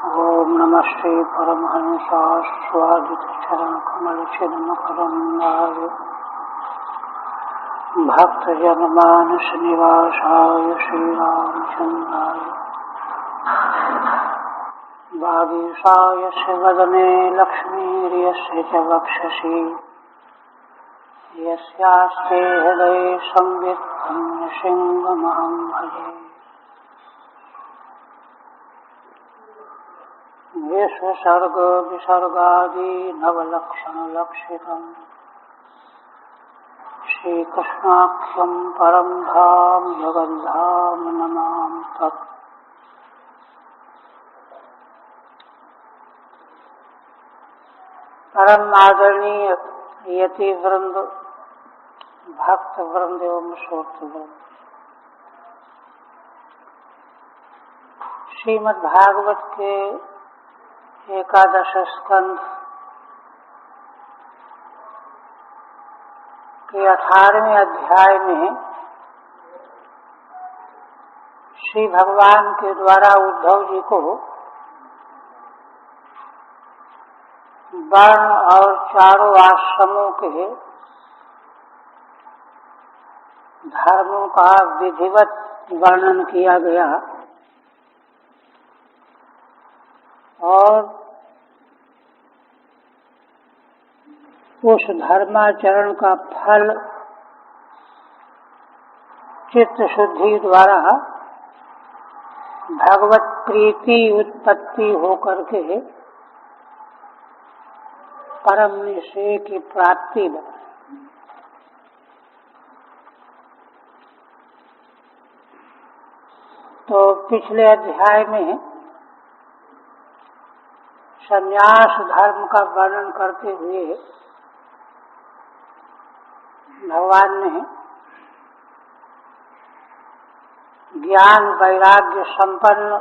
ओम नमः श्री परमहंसास्वादितचरणकमलचिन्मकरन्दाय भक्तजनमानसनिवासाय श्रीरामचन्द्राय वागीशाय वदने लक्ष्मीर्यस्य च वक्षसि यस्यास्ते हृदये संवित् तं नृसिंहमहं भजे। विश्वसर्ग विसर्गादि नवलक्षणलक्षितम् श्रीकृष्णाख्यं परं धाम जगद्धाम नमामि तत्। परम आदरणीय यति वृंद, भक्त वृंद एवं श्रोत वृंद, श्रीमद् भागवत के एकादश स्कंध के 18वें अध्याय में श्री भगवान के द्वारा उद्धव जी को वर्ण और चारों आश्रमों के धर्मों का विधिवत वर्णन किया गया और उस धर्माचरण का फल चित्त शुद्धि द्वारा भगवत प्रीति उत्पत्ति होकर के परम निश्चय की प्राप्ति बने। तो पिछले अध्याय में संन्यास धर्म का वर्णन करते हुए भगवान ने ज्ञान वैराग्य संपन्न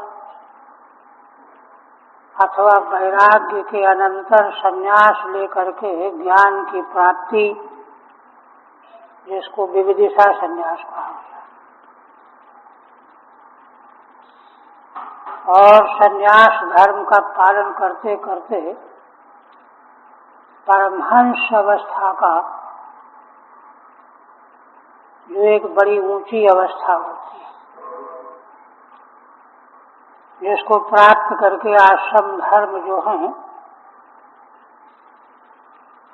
अथवा वैराग्य के अनंतर संन्यास लेकर के ज्ञान की प्राप्ति, जिसको विविदिशा संन्यास कहा गया, और संन्यास धर्म का पालन करते करते परमहंस अवस्था का जो एक बड़ी ऊंची अवस्था होती है, जिसको प्राप्त करके आश्रम धर्म जो हैं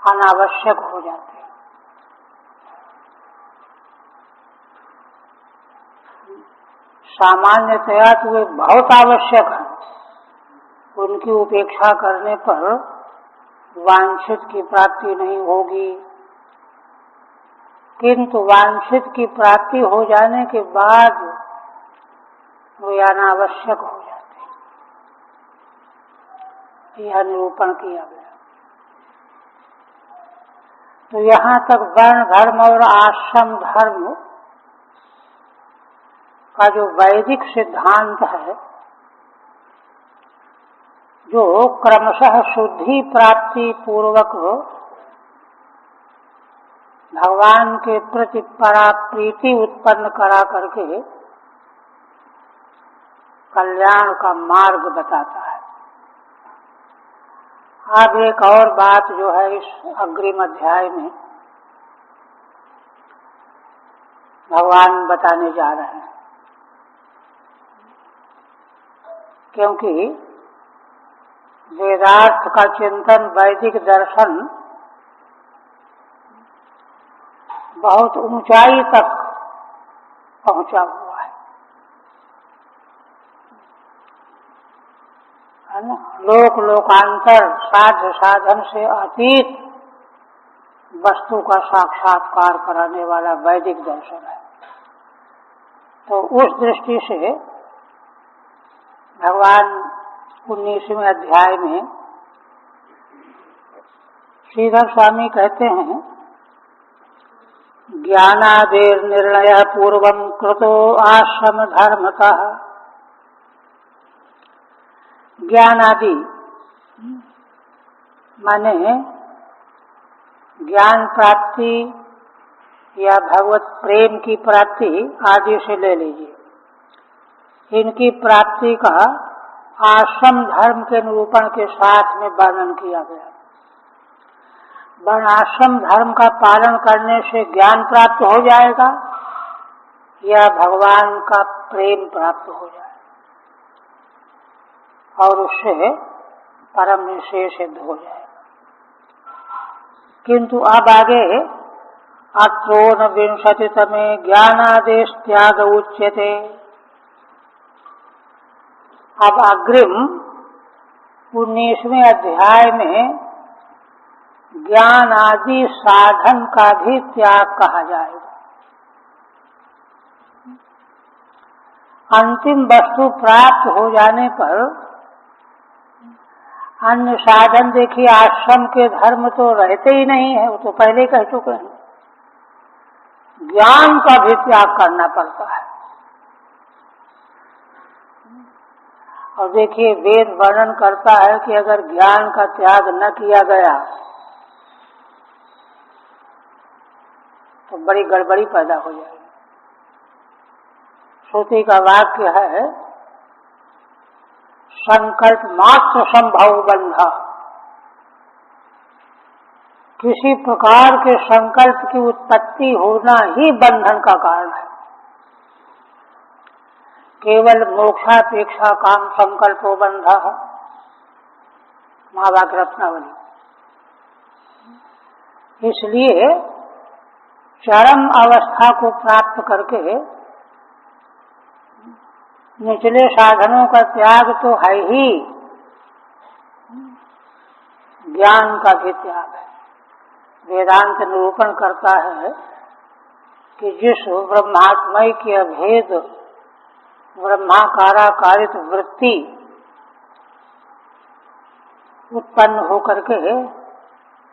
अनावश्यक हो जाते हैं। सामान्यतया तो वे बहुत आवश्यक हैं, उनकी उपेक्षा करने पर वांछित की प्राप्ति नहीं होगी, किंतु वांछित की प्राप्ति हो जाने के बाद वे अनावश्यक हो जाते हैं। यह निरूपण किया गया। तो यहाँ तक वर्ण धर्म और आश्रम धर्म का जो वैदिक सिद्धांत है, जो क्रमशः शुद्धि प्राप्ति पूर्वक भगवान के प्रति परा प्रीति उत्पन्न करा करके कल्याण का मार्ग बताता है। अब एक और बात जो है इस अग्रिम अध्याय में भगवान बताने जा रहे हैं, क्योंकि वेदार्थ का चिंतन, वैदिक दर्शन बहुत ऊंचाई तक पहुंचा हुआ है ना। लोक लोकांतर साध्य साधन से अतीत वस्तु का साक्षात्कार कराने वाला वैदिक दर्शन है। तो उस दृष्टि से भगवान 19वें अध्याय में श्रीधर स्वामी कहते हैं, ज्ञानादेर निर्णय पूर्वं कृतो आश्रम धर्मतः। ज्ञानादि माने ज्ञान प्राप्ति या भगवत प्रेम की प्राप्ति आदि से ले लीजिए। इनकी प्राप्ति का आश्रम धर्म के निरूपण के साथ में वर्णन किया गया। वर्णाश्रम धर्म का पालन करने से ज्ञान प्राप्त हो जाएगा या भगवान का प्रेम प्राप्त हो जाएगा और उससे परम निश्चय सिद्ध हो जाएगा। किंतु अब आगे अत्रोन विंशतितमे ज्ञानादेश त्याग उच्यते। अब अग्रिम 19वें अध्याय में ज्ञान आदि साधन का भी त्याग कहा जाएगा। अंतिम वस्तु प्राप्त हो जाने पर अन्य साधन, देखिए आश्रम के धर्म तो रहते ही नहीं है, वो तो पहले कह चुके हैं। ज्ञान का भी त्याग करना पड़ता है। और देखिए वेद वर्णन करता है कि अगर ज्ञान का त्याग न किया गया तो बड़ी गड़बड़ी पैदा हो जाएगी। श्रुति का वाक्य है, संकल्प मात्र संभव बंधा। किसी प्रकार के संकल्प की उत्पत्ति होना ही बंधन का कारण है। केवल मोक्षापेक्षा काम संकल्पो बंधा, महावाक्य रत्नावली। इसलिए चरम अवस्था को प्राप्त करके निचले साधनों का त्याग तो है ही, ज्ञान का भी त्याग है। वेदांत निरूपण करता है कि जिस ब्रह्मात्मय की अभेद ब्रह्माकाराकारित वृत्ति उत्पन्न होकर के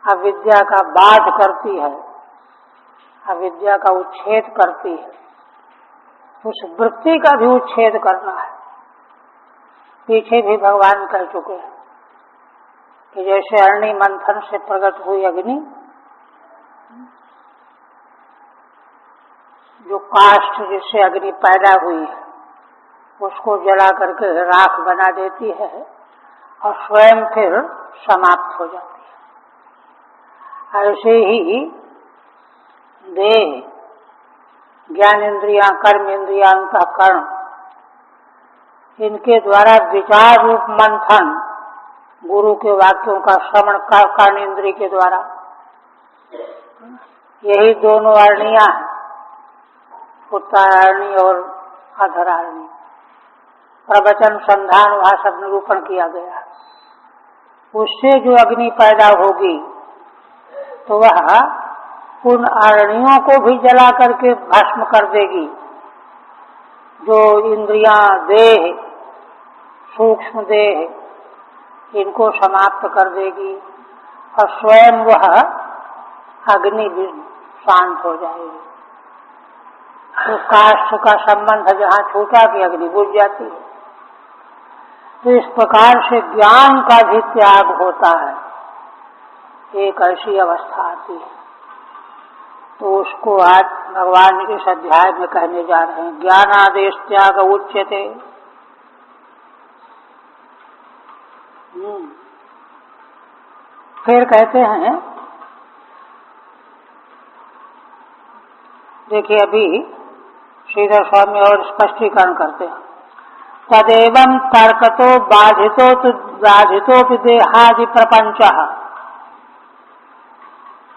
अविद्या का बाध करती है, अविद्या का उच्छेद करती है, उस वृत्ति का भी उच्छेद करना है। पीछे भी भगवान कह चुके हैं कि जैसे अरणि मंथन से प्रकट हुई अग्नि, जो काष्ठ जिससे अग्नि पैदा हुई है उसको जला करके राख बना देती है और स्वयं फिर समाप्त हो जाती है। ऐसे ही देह, ज्ञान इंद्रियां, कर्म इंद्रियां, अंतःकरण, इनके द्वारा विचार रूप मंथन, गुरु के वाक्यों का श्रवण कर्ण इंद्रिय के द्वारा, यही दोनों अरणियां हैं, उत्तरारण्य और अधरारण्य। प्रवचन संधान वहां सब निरूपण किया गया। उससे जो अग्नि पैदा होगी तो वह उन अरणियों को भी जला करके भस्म कर देगी। जो इंद्रियां, देह, सूक्ष्म देह, इनको समाप्त कर देगी और स्वयं वह अग्नि भी शांत हो जाएगी। तो काष्ठ का संबंध जहाँ छूटा कि अग्नि बुझ जाती है। तो इस प्रकार से ज्ञान का भी त्याग होता है। एक ऐसी अवस्था आती है, तो उसको आज भगवान इस अध्याय में कहने जा रहे हैं। ज्ञानादेश त्याग उच्यते। फिर कहते हैं, देखिए अभी श्रीधर स्वामी और स्पष्टीकरण करते हैं। तदेवं तर्कतो बाधितो देहादि प्रपंच।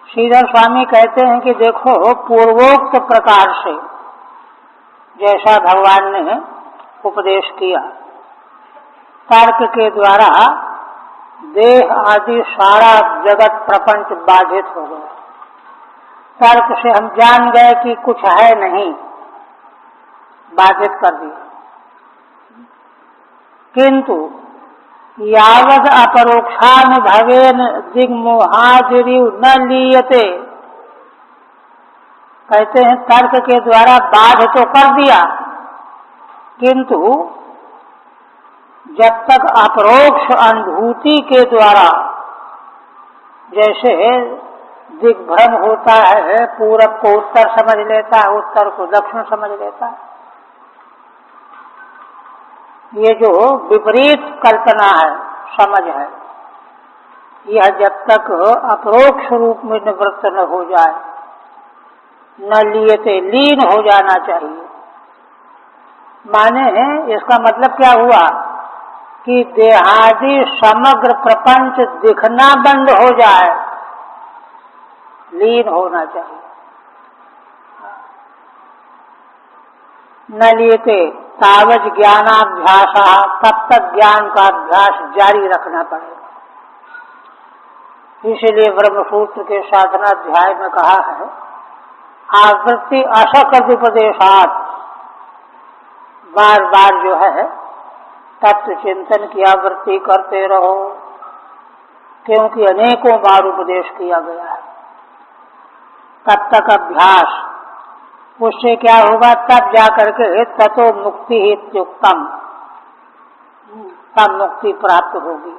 श्रीधर स्वामी कहते हैं कि देखो, पूर्वोक्त प्रकार से जैसा भगवान ने उपदेश किया, तर्क के द्वारा देह आदि सारा जगत प्रपंच बाधित हो गया। तर्क से हम जान गए कि कुछ है नहीं, बाधित कर दिया। किंतु यावद अपरोक्षानुभवेन दिग्मोहादिरिव न लीयते। कहते हैं तर्क के द्वारा बाध तो कर दिया, किंतु जब तक अपरोक्ष अनुभूति के द्वारा, जैसे दिग्भ्रम होता है, पूरब को उत्तर समझ लेता है, उत्तर को दक्षिण समझ लेता है, ये जो विपरीत कल्पना है, समझ है, यह जब तक अपरोक्ष रूप में निवृत्त न हो जाए, न लियते लीन हो जाना चाहिए। माने इसका मतलब क्या हुआ कि देहादि समग्र प्रपंच दिखना बंद हो जाए, लीन होना चाहिए। न लियते तावज ज्ञानाभ्यास, तब तक ज्ञान का अभ्यास जारी रखना पड़ेगा। इसलिए ब्रह्मसूत्र के साधनाध्याय में कहा है, आवृत्ति असकृत उपदेशात, बार बार जो है तत्व चिंतन की आवृत्ति करते रहो, क्योंकि अनेकों बार उपदेश किया गया है। तब तक अभ्यास, उससे क्या होगा, तब जाकर के ततो मुक्ति ही इत्युक्तम, तब मुक्ति प्राप्त होगी।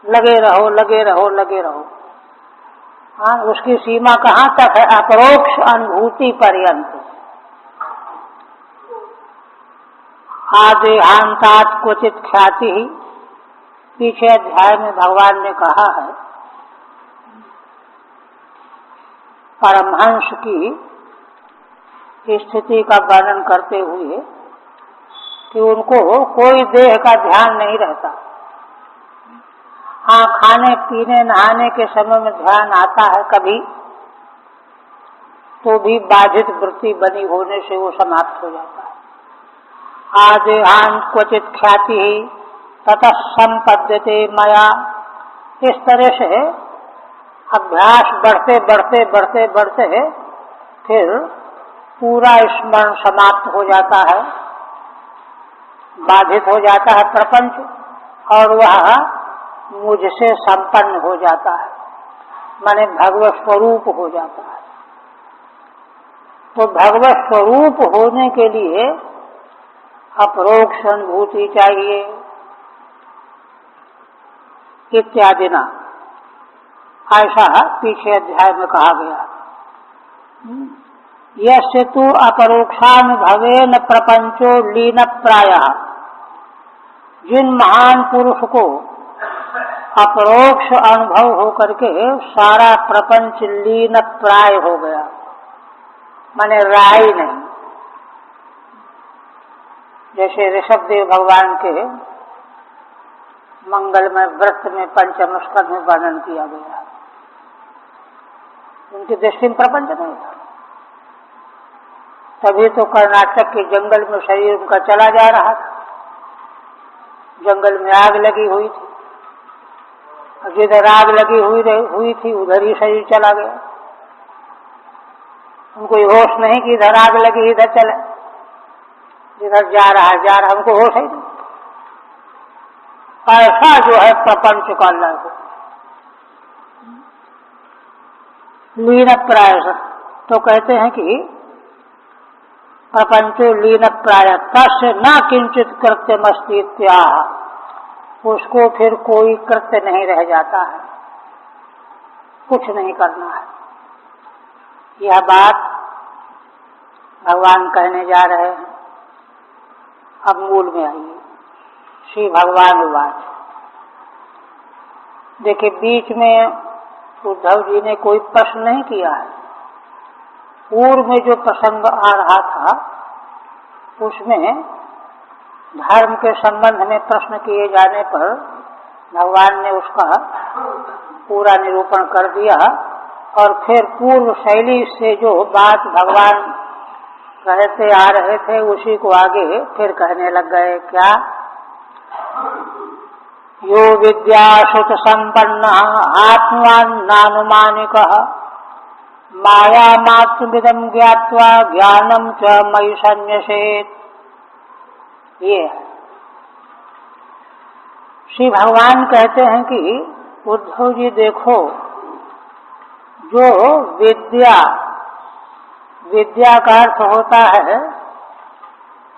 लगे रहो लगे रहो लगे रहो। हाँ, उसकी सीमा कहाँ तक है, अपरोक्ष अनुभूति पर्यंत। आदेहांतात क्वचित ख्याति, पीछे अध्याय में भगवान ने कहा है परमहंस की स्थिति का वर्णन करते हुए कि उनको कोई देह का ध्यान नहीं रहता। हाँ, खाने पीने नहाने के समय में ध्यान आता है कभी, तो भी बाधित वृत्ति बनी होने से वो समाप्त हो जाता है। आदेहान क्वचित ख्याति ही ततः संपद्यते मया, इस तरह से अभ्यास बढ़ते बढ़ते बढ़ते बढ़ते फिर पूरा स्मरण समाप्त हो जाता है, बाधित हो जाता है प्रपंच, और वह मुझसे संपन्न हो जाता है, माने भगवत स्वरूप हो जाता है। तो भगवत स्वरूप होने के लिए अपरोक्ष अनुभूति चाहिए इत्यादि ना, ऐसा पीछे अध्याय में कहा गया। यस्य तु अपरोक्षानुभवेन प्रपंचो लीन प्रायः, जिन महान पुरुष को अपरोक्ष अनुभव होकर के सारा प्रपंच लीन प्राय हो गया, माने राय नहीं। जैसे ऋषभदेव भगवान के मंगलमय व्रत में पंचम स्कंध में वर्णन किया गया, उनकी दृष्टि में प्रपंच नहीं था। तभी तो कर्नाटक के जंगल में शरीर उनका चला जा रहा था, जंगल में आग लगी हुई थी, जिधर आग लगी हुई थी उधर ही शरीर चला गया। उनको होश नहीं कि इधर आग लगी इधर चले, जिधर जा रहा हमको होश ही नहीं। ऐसा जो है प्रपंच का लय लीन प्राय, तो कहते हैं कि प्रपंचो लीन प्राय तस्य न किंचित कृत्यमस्ति इत्याह, उसको फिर कोई कृत्य नहीं रह जाता है, कुछ नहीं करना है। यह बात भगवान कहने जा रहे हैं। अब मूल में आइए, श्री भगवान वाच। देखिए, बीच में उद्धव जी ने कोई प्रश्न नहीं किया है। पूर्व में जो प्रसंग आ रहा था उसमें धर्म के संबंध में प्रश्न किए जाने पर भगवान ने उसका पूरा निरूपण कर दिया, और फिर पूर्व शैली से जो बात भगवान कहते आ रहे थे उसी को आगे फिर कहने लग गए। क्या? यो विद्यासुत संपन्न आत्मवान नानुमानिकः माया मात्रमिदं ज्ञात्वा ज्ञानम च मयि संन्यसेत्। ये है। श्री भगवान कहते हैं कि उद्धव जी देखो, जो विद्या का अर्थ होता है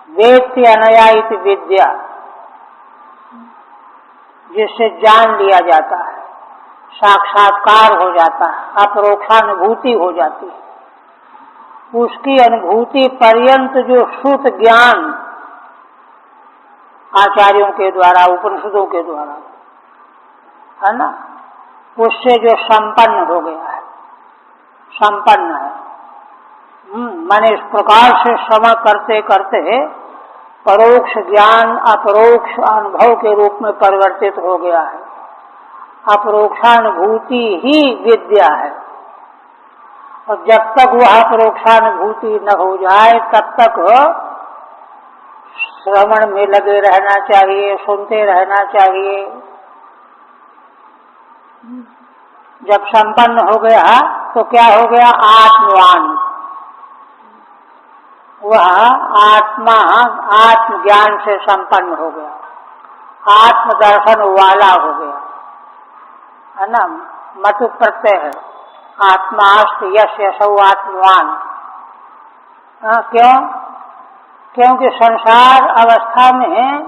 वेत्ति अनया इति विद्या, जिससे जान लिया जाता है, साक्षात्कार हो जाता है, अपरोक्षानुभूति हो जाती है। उसकी अनुभूति पर्यंत जो श्रुत ज्ञान आचार्यों के द्वारा, उपनिषदों के द्वारा, है ना, उससे जो संपन्न हो गया है, संपन्न है। माने इस प्रकार से श्रवण करते करते परोक्ष ज्ञान अपरोक्ष अनुभव के रूप में परिवर्तित हो गया है। अपरोक्षानुभूति ही विद्या है, और जब तक वह अपरोक्षानुभूति न हो जाए तब तक श्रवण में लगे रहना चाहिए, सुनते रहना चाहिए। जब संपन्न हो गया तो क्या हो गया? आत्मवान। वह आत्मा आत्मज्ञान से संपन्न हो गया, आत्मदर्शन वाला हो गया, है ना। मतु प्रत्यय है, आत्मास्त यश यशौ आत्मवान। क्यों? क्योंकि संसार अवस्था में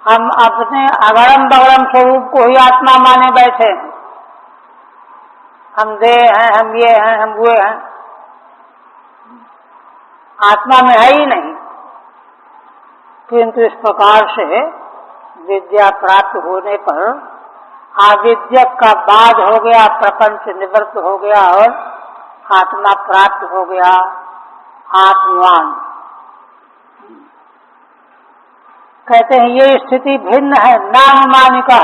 हम अपने अगड़म बगड़म स्वरूप को ही आत्मा माने बैठे हैं। हम देह हैं, हम ये हैं, हम वो हैं, आत्मा में है ही नहीं। किंतु इस प्रकार से विद्या प्राप्त होने पर आविद्यक का बाध हो गया, प्रपंच निवृत्त हो गया और आत्मा प्राप्त हो गया, आत्मवान। कहते हैं ये स्थिति भिन्न है नानुमानिका।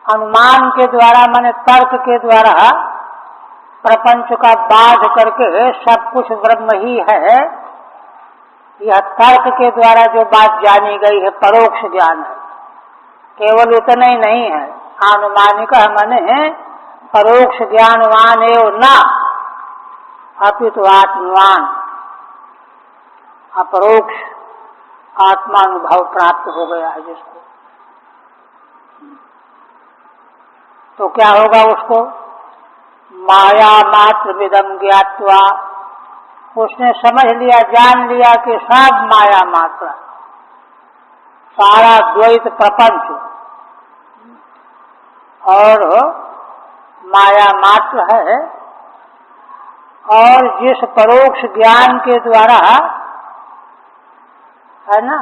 अनुमान के द्वारा माने तर्क के द्वारा प्रपंच का बाध करके सब कुछ ब्रह्म ही है, यह तर्क के द्वारा जो बात जानी गई है परोक्ष ज्ञान है। केवल उतना ही नहीं है, अनुमानिका माने परोक्ष ज्ञानवान एवं न अपितु आत्मवान, अपरोक्ष आत्मानुभव प्राप्त हो गया है जिसको, तो क्या होगा उसको? माया मात्र विदम ज्ञात्वा, उसने समझ लिया, जान लिया कि सब माया मात्र, सारा द्वैत प्रपंच और माया मात्र है। और जिस परोक्ष ज्ञान के द्वारा, है ना,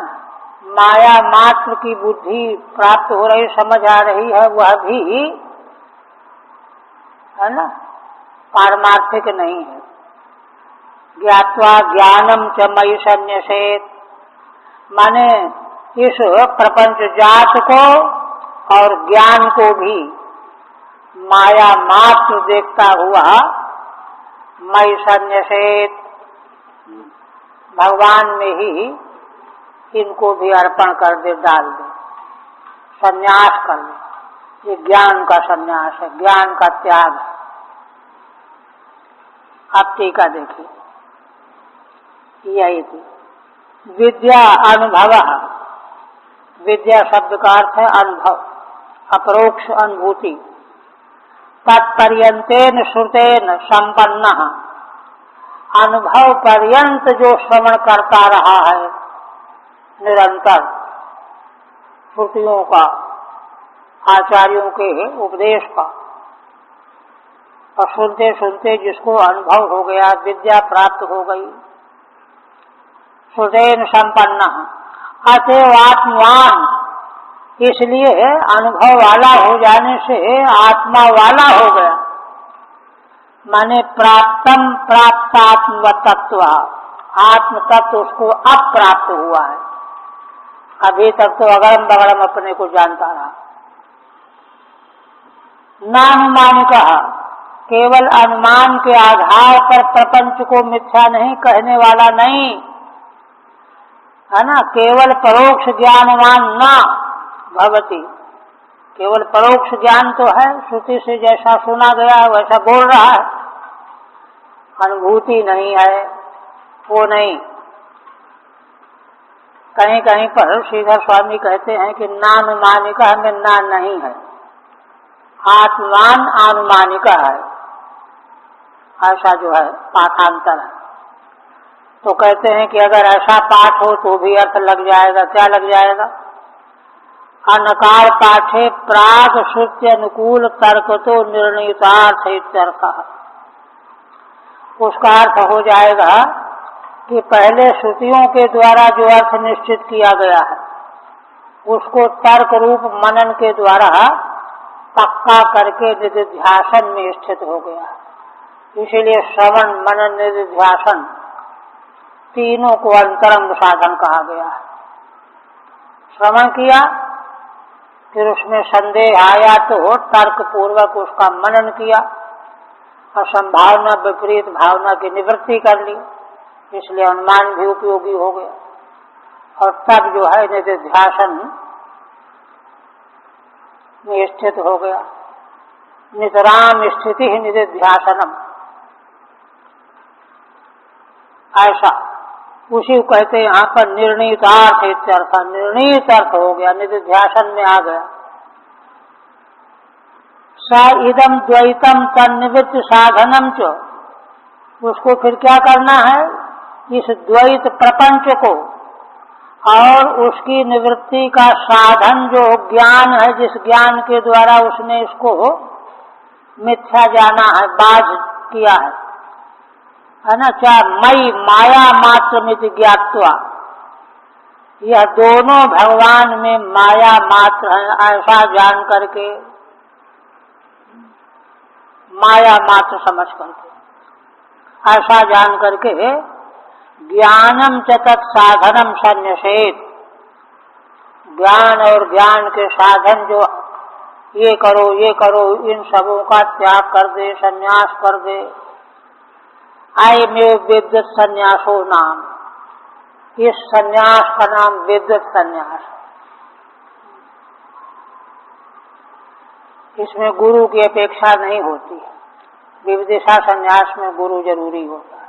माया मात्र की बुद्धि प्राप्त हो रही, समझ आ रही है, वह भी, है ना, पारमार्थिक नहीं है। ज्ञात्वा ज्ञानम च मयि सन्न्यसेत, माने इस प्रपंच जात को और ज्ञान को भी माया मात्र देखता हुआ मयि सन्न्यसेत, भगवान में ही इनको भी अर्पण कर दे, डाल दे, संन्यास कर दे। ये ज्ञान का संन्यास है, ज्ञान का त्याग है। अब टीका देखिए, यही थी विद्या अनुभव। विद्या शब्द का अर्थ है अनुभव, अपरोक्ष अनुभूति। तत्पर्यंतेन श्रुतेन संपन्न, अनुभव पर्यंत जो श्रवण करता रहा है निरंतर श्रुतियों का, आचार्यों के उपदेश का, और सुनते सुनते जिसको अनुभव हो गया, विद्या प्राप्त हो गई, श्रुतेन संपन्न अतएव आत्मवान, इसलिए अनुभव वाला हो जाने से आत्मा वाला हो गया। माने प्राप्तम प्राप्तात्म तत्व, आत्म तत्व उसको अब प्राप्त हुआ है। अभी तक तो अगड़म बगड़म अपने को जानता रहा। नानुमानिका, केवल अनुमान के आधार पर प्रपंच को मिथ्या नहीं कहने वाला नहीं, है ना। केवल परोक्ष ज्ञानवान न भवति, केवल परोक्ष ज्ञान तो है, श्रुति से जैसा सुना गया है वैसा बोल रहा है, अनुभूति नहीं है, वो नहीं। कहीं कहीं पर श्रीधर स्वामी कहते हैं कि नानुमानिका में ना नहीं है, आत्मान अनुमानिका है, ऐसा जो है पाठांतर है। तो कहते हैं कि अगर ऐसा पाठ हो तो भी अर्थ लग जाएगा। क्या लग जाएगा? अनकार पाठे प्राग श्रुति अनुकूल तर्क तो निर्णितार्थ इत्यर्थ। उसका अर्थ हो जाएगा कि पहले श्रुतियों के द्वारा जो अर्थ निश्चित किया गया है उसको तर्क रूप मनन के द्वारा पक्का करके निधिध्यासन में स्थित हो गया। इसीलिए श्रवण मनन निधिध्यासन तीनों को अंतरंग साधन कहा गया है। श्रवण किया, फिर उसमें संदेह आया तो तर्क पूर्वक उसका मनन किया और संभावना विपरीत भावना की निवृत्ति कर ली, इसलिए अनुमान भी उपयोगी हो गया। और तब जो है निधिध्यासन में स्थित हो गया। नितराम स्थिति ही निधिध्यासनम, ऐसा उसी को कहते हैं यहाँ पर निर्णीतार्थ इत्यर्थ। निर्णीत अर्थ हो गया, निधिध्यासन में आ गया। स इदम द्वैतम तन्निवृत्त साधनम च, उसको फिर क्या करना है, इस द्वैत प्रपंच को और उसकी निवृत्ति का साधन जो ज्ञान है, जिस ज्ञान के द्वारा उसने इसको मिथ्या जाना है, बाज किया है ना, क्या मई माया मात्र मिति ज्ञात्वा, यह दोनों भगवान में माया मात्र है ऐसा जान करके, माया मात्र समझ करके, ऐसा जान करके ज्ञानम च तत्साधनम संन्यसेत, ज्ञान और ज्ञान के साधन जो ये करो इन सबों का त्याग कर दे, संन्यास कर दे। अयमेव विद्युत संन्यासो नाम, इस संन्यास का नाम विद्युत संन्यास। इसमें गुरु की अपेक्षा नहीं होती है, विविदिशा संन्यास में गुरु जरूरी होता है।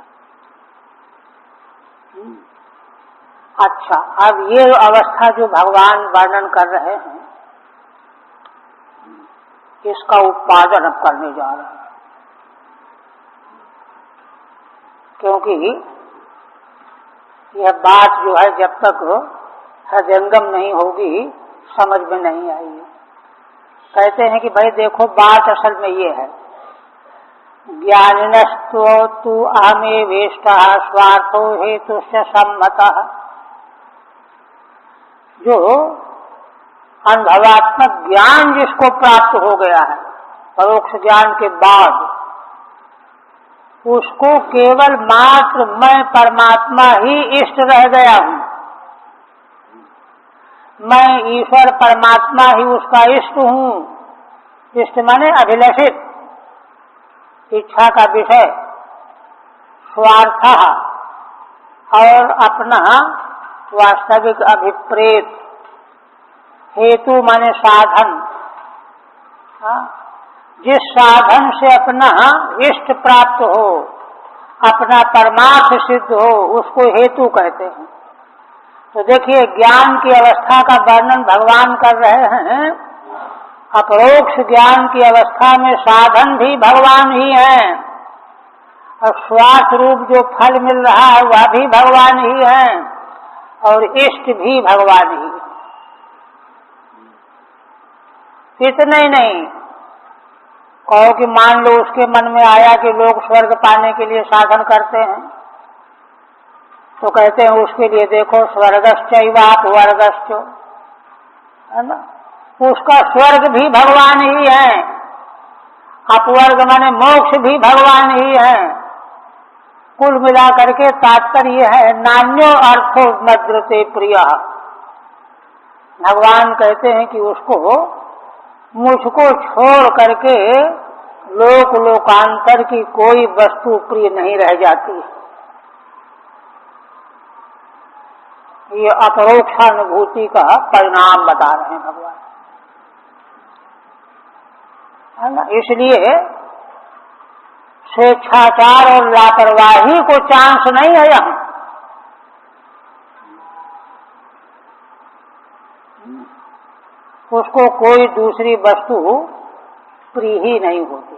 अच्छा, अब ये अवस्था जो भगवान वर्णन कर रहे हैं, इसका उत्पादन अब करने जा रहे हैं, क्योंकि यह बात जो है जब तक हृदयंगम नहीं होगी समझ में नहीं आएगी। कहते हैं कि भाई देखो, बात असल में ये है, ज्ञानिनस्तो तु अहमे वेष्टः स्वार्थो हेतुश्च सम्मतः, जो अनुभवात्मक ज्ञान जिसको प्राप्त हो गया है परोक्ष ज्ञान के बाद, उसको केवल मात्र मैं परमात्मा ही इष्ट रह गया हूं, मैं ईश्वर परमात्मा ही उसका इष्ट हूं। इष्ट माने अभिलषित, इच्छा का विषय, स्वार्थ और अपना वास्तविक अभिप्रेत, हेतु माने साधन, जिस साधन से अपना इष्ट प्राप्त हो, अपना परमार्थ सिद्ध हो, उसको हेतु कहते हैं। तो देखिए, ज्ञान की अवस्था का वर्णन भगवान कर रहे हैं। अपरोक्ष ज्ञान की अवस्था में साधन भी भगवान ही हैं और स्वार्थ रूप जो फल मिल रहा है वह भी भगवान ही है और इष्ट भी भगवान ही। इतने ही नहीं, कहो कि मान लो उसके मन में आया कि लोग स्वर्ग पाने के लिए साधन करते हैं, तो कहते हैं उसके लिए देखो स्वर्गश्चैवाप वर्गश्च, है ना, उसका स्वर्ग भी भगवान ही है, अपवर्ग माने मोक्ष भी भगवान ही है। कुल मिला करके तात्पर्य है नान्यो अर्थो मद्रते प्रिय। भगवान कहते हैं कि उसको मुझको छोड़ करके लोक लोकांतर की कोई वस्तु प्रिय नहीं रह जाती। ये अपरोक्षानुभूति का परिणाम बता रहे हैं भगवान, है ना। इसलिए स्वेच्छाचार और लापरवाही को चांस नहीं है यहाँ। उसको कोई दूसरी वस्तु प्रिय ही नहीं होती।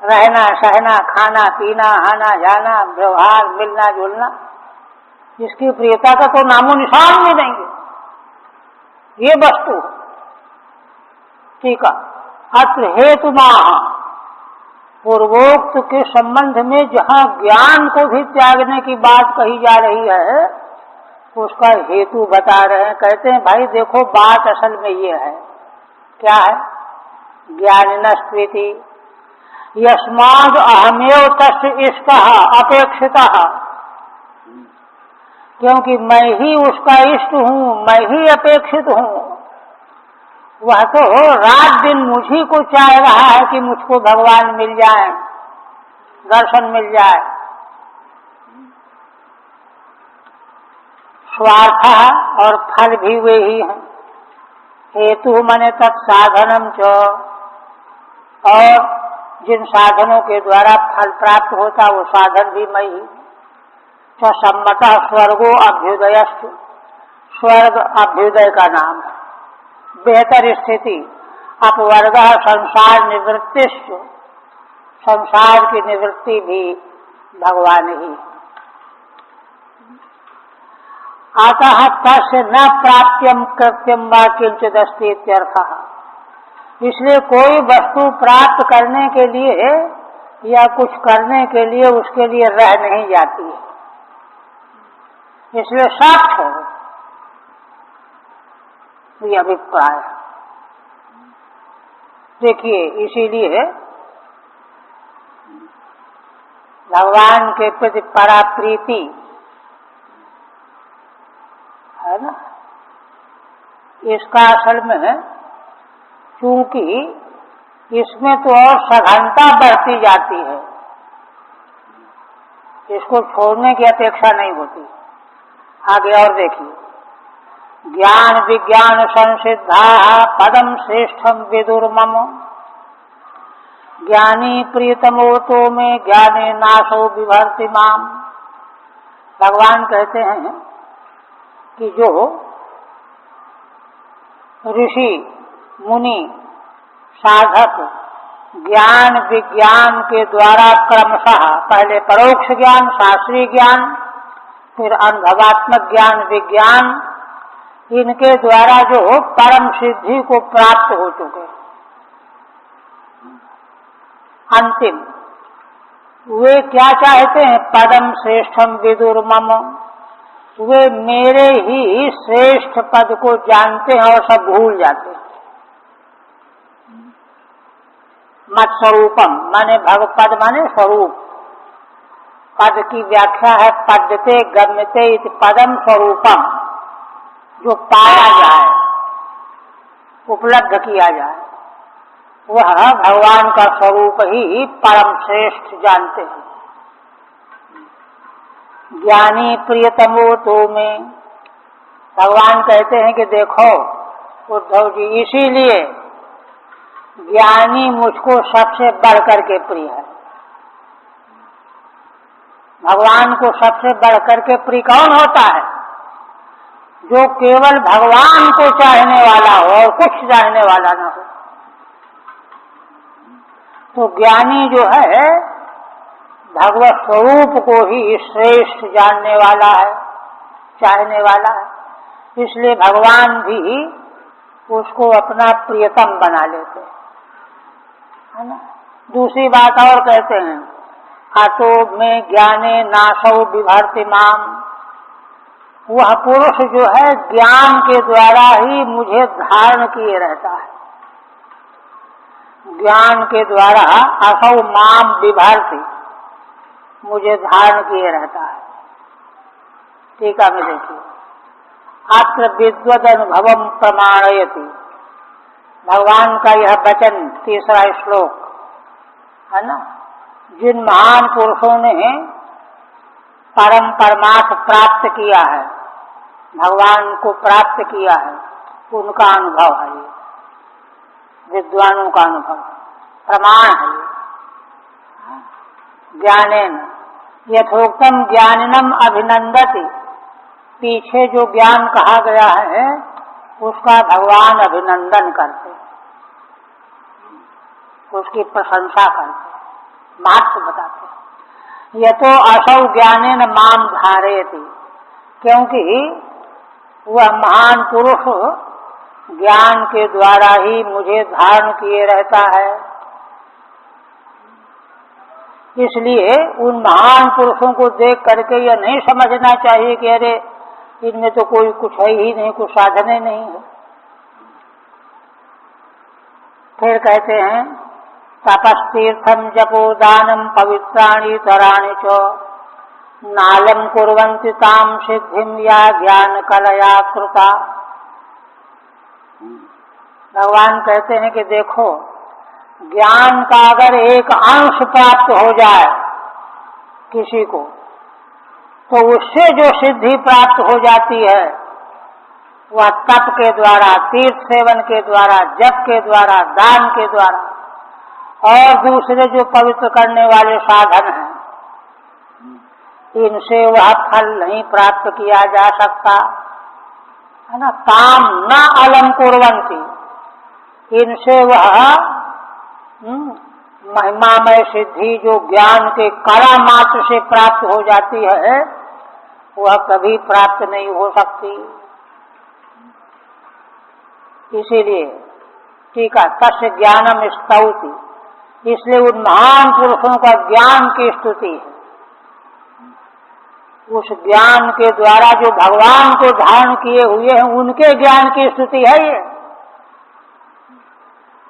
रहना सहना, खाना पीना, आना जाना, व्यवहार, मिलना जुलना, इसकी प्रियता का तो नामो निशान भी नहीं है। ये वस्तु ठीक है। अत्र हेतु माह, पूर्वोक्त के संबंध में जहाँ ज्ञान को भी त्यागने की बात कही जा रही है, उसका हेतु बता रहे हैं। कहते हैं भाई देखो, बात असल में ये है, क्या है? ज्ञानिनस्त्विति यस्माद् अहमेव तस्य इष्टः अपेक्षितः, क्योंकि मैं ही उसका इष्ट हूँ, मैं ही अपेक्षित हूँ। वह तो रात दिन मुझी को चाह रहा है कि मुझको भगवान मिल जाए, दर्शन मिल जाए। स्वार्थ और फल भी वे ही हैं। हेतु मने तत्साधनम च, और जिन साधनों के द्वारा फल प्राप्त होता वो साधन भी मैं ही। तो सम्मतः स्वर्गो अभ्युदयस्तु, स्वर्ग अभ्युदय का नाम है। बेहतर स्थिति अपवर्ग संसार निवृत्तिश्च, संसार की निवृत्ति भी भगवान ही। अतः तस्य न प्राप्यम कृत्यम वा किंचिदस्ति इत्यर्थः। इसलिए कोई वस्तु प्राप्त करने के लिए या कुछ करने के लिए उसके लिए रह नहीं जाती है, इसलिए साक्ष्य है ये अभिप्राय। देखिए, इसीलिए भगवान के प्रति परा प्रीति है ना, इसका असल में क्योंकि इसमें तो और सघनता बढ़ती जाती है, इसको छोड़ने की अपेक्षा नहीं होती। आगे और देखिए, ज्ञान विज्ञान संसिद्धा पदम श्रेष्ठम विदुर्मम, ज्ञानी प्रियतमो तो में ज्ञाने नाशो विभर्ति माम। भगवान कहते हैं कि जो ऋषि मुनि साधक ज्ञान विज्ञान के द्वारा क्रमशः पहले परोक्ष ज्ञान, शास्त्रीय ज्ञान, फिर अनुभवात्मक ज्ञान विज्ञान, इनके द्वारा जो परम सिद्धि को प्राप्त हो चुके, अंतिम वे क्या चाहते हैं? पदम श्रेष्ठम विदुर्मम, वे मेरे ही श्रेष्ठ पद को जानते हैं और सब भूल जाते हैं। मत स्वरूपम माने भगपद माने स्वरूप, पद की व्याख्या है पद्यते गम्यते इति पदम स्वरूपम, जो पाया जाए, उपलब्ध किया जाए, वह भगवान का स्वरूप ही परम श्रेष्ठ जानते हैं। ज्ञानी प्रियतमो तो में, भगवान कहते हैं कि देखो उद्धव जी, इसीलिए ज्ञानी मुझको सबसे बढ़कर के प्रिय है। भगवान को सबसे बढ़कर के प्रिय कौन होता है? जो केवल भगवान को चाहने वाला हो और कुछ चाहने वाला ना हो। तो ज्ञानी जो है भगवत स्वरूप को ही श्रेष्ठ जानने वाला है, चाहने वाला है। इसलिए भगवान भी उसको अपना प्रियतम बना लेते है ना। दूसरी बात और कहते हैं, अतो में ज्ञाने नाशो विभर्ति माम, वह पुरुष जो है ज्ञान के द्वारा ही मुझे धारण किए रहता है। ज्ञान के द्वारा असौ माम विभर्ति, मुझे धारण किए रहता है। टीका में देखिए, अत्र विद्वद अनुभवम प्रमाणयति, भगवान का यह वचन तीसरा श्लोक है ना। जिन महान पुरुषों ने परम परमार्थ प्राप्त किया है, भगवान को प्राप्त किया है, उनका अनुभव है ये, विद्वानों का अनुभव, प्रमाण है ये। ज्ञानेन यथोक्तम ज्ञानिनम अभिनंदति, पीछे जो ज्ञान कहा गया है उसका भगवान अभिनंदन करते, उसकी प्रशंसा करते, महत्व बताते। यतो असौ ज्ञानेन माम धारयति, क्योंकि वह महान पुरुष ज्ञान के द्वारा ही मुझे धारण किए रहता है। इसलिए उन महान पुरुषों को देख करके यह नहीं समझना चाहिए कि अरे इनमें तो कोई कुछ है ही नहीं, कुछ साधने नहीं है। फिर कहते हैं तपस्तीर्थम जपो दानम पवित्राणि तराणि च नालम कुर्वन्ति ताम सिद्धिम या ज्ञान कलया कृता। भगवान कहते हैं कि देखो, ज्ञान का अगर एक अंश प्राप्त हो जाए किसी को, तो उससे जो सिद्धि प्राप्त हो जाती है वह तप के द्वारा, तीर्थ सेवन के द्वारा, जप के द्वारा, दान के द्वारा और दूसरे जो पवित्र करने वाले साधन हैं, इनसे वह फल नहीं प्राप्त किया जा सकता है ना। ताम न अलम कुर्वन्ति, इनसे वह महिमामय सिद्धि जो ज्ञान के कला मात्र से प्राप्त हो जाती है वह कभी प्राप्त नहीं हो सकती। इसीलिए ठीक है, तस्य ज्ञानम स्तौति, इसलिए उन महान पुरुषों का ज्ञान की स्तुति है। उस ज्ञान के द्वारा जो भगवान को धारण किए हुए हैं उनके ज्ञान की स्तुति है ये,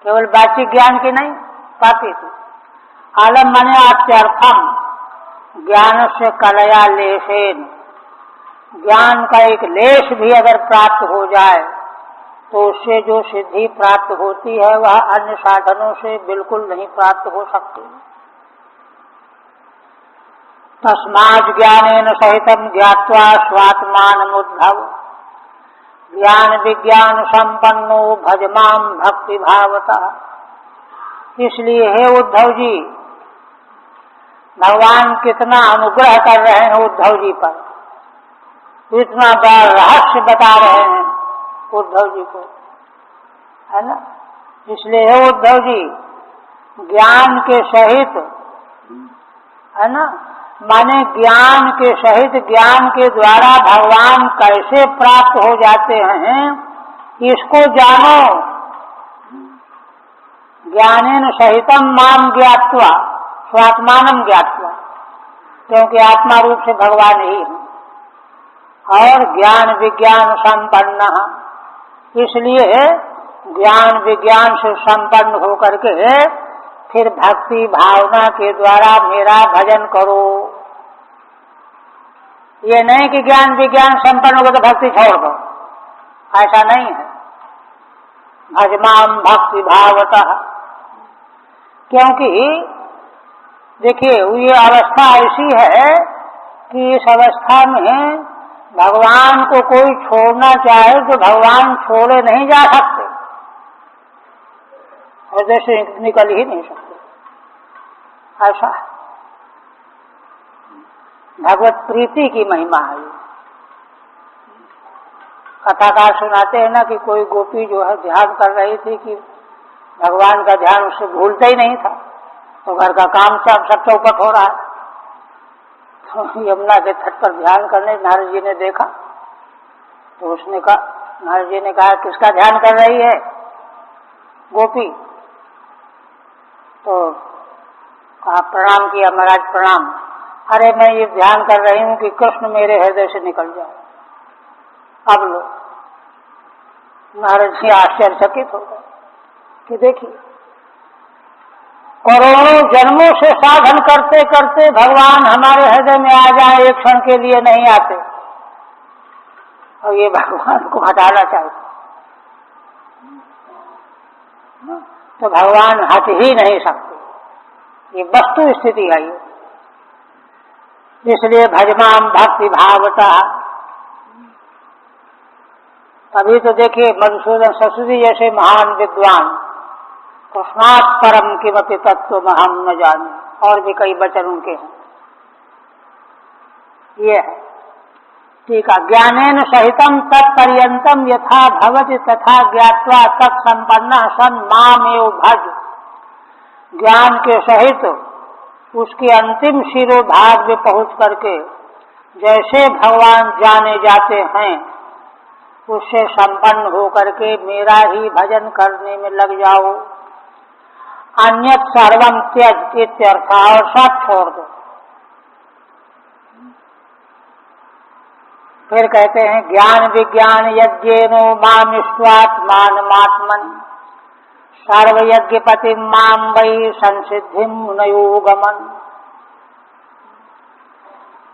केवल बाचिक ज्ञान की नहीं पाती थी। आलम माने आत्यर्थम, ज्ञान से कलया लेशेन, ज्ञान का एक लेश भी अगर प्राप्त हो जाए तो उससे जो सिद्धि प्राप्त होती है वह अन्य साधनों से बिल्कुल नहीं प्राप्त हो सकती। तस्मात् ज्ञानेन सहितम ज्ञात्वा स्वात्मानमुद्धव ज्ञान विज्ञान संपन्नो भजमाम भक्ति भावता। इसलिए हे उद्धव जी, भगवान कितना अनुग्रह कर रहे हैं उद्धव जी पर, इतना बड़ा रहस्य बता रहे हैं उद्धव जी को, है ना। इसलिए हे उद्धव जी, ज्ञान के सहित, है ना, माने ज्ञान के सहित, ज्ञान के द्वारा भगवान कैसे प्राप्त हो जाते हैं इसको जानो। ज्ञानेन सहितम माम ज्ञात्वा स्वात्मानम ज्ञात्वा, क्योंकि आत्मा रूप से भगवान ही है, और ज्ञान विज्ञान संपन्न, इसलिए ज्ञान विज्ञान से संपन्न होकर के फिर भक्ति भावना के द्वारा मेरा भजन करो। ये नहीं कि ज्ञान विज्ञान संपन्न होगा तो भक्ति छोड़ दो, ऐसा नहीं है। भजमाम भक्ति भावतः, क्योंकि देखिए ये अवस्था ऐसी है कि इस अवस्था में भगवान को कोई छोड़ना चाहे तो भगवान छोड़े नहीं जा सकते, हृदय से निकल ही नहीं सकते, ऐसा है। भगवत प्रीति की महिमा है। कथाकार सुनाते हैं ना कि कोई गोपी जो है ध्यान कर रही थी कि भगवान का ध्यान उससे भूलता ही नहीं था, तो घर का काम सब चौपट हो रहा है, तो यमुना के तट पर ध्यान करने नारद जी ने देखा, तो उसने कहा, नारद जी ने कहा किसका ध्यान कर रही है गोपी? तो कहा प्रणाम किया, महाराज प्रणाम। अरे मैं ये ध्यान कर रही हूँ कि कृष्ण मेरे हृदय से निकल जाए। अब लो, नारद जी आश्चर्यचकित हो गए कि देखिए करोड़ों जन्मों से साधन करते करते भगवान हमारे हृदय में आ जाए, एक क्षण के लिए नहीं आते, और ये भगवान को हटाना चाहते, तो भगवान हट ही नहीं सकते, ये वस्तु स्थिति है ये। इसलिए भजमाम भक्ति भावता। तभी तो देखिए मधुसूदन सरस्वती जैसे महान विद्वान कृष्णात् परम किमपि तत्व हम न जाने, और भी कई वचन उनके हैं। ये है ठीक है, ज्ञानेन सहितम तत्पर्यंतम यथा भवति तथा ज्ञात्वा तत्संपन्न सन मामेव भज। ज्ञान के सहित उसके अंतिम शिरोभाग में पहुंच करके जैसे भगवान जाने जाते हैं उससे संपन्न होकर के मेरा ही भजन करने में लग जाओ। अन्यत् सर्वम त्यज इत्यर्थ, और सब छोड़ दो। फिर कहते हैं ज्ञान विज्ञान यज्ञेनो मामिष्ट्वात्मानमात्मन सर्वयज्ञपति माम वै संसिद्धिम मुनयो गमन।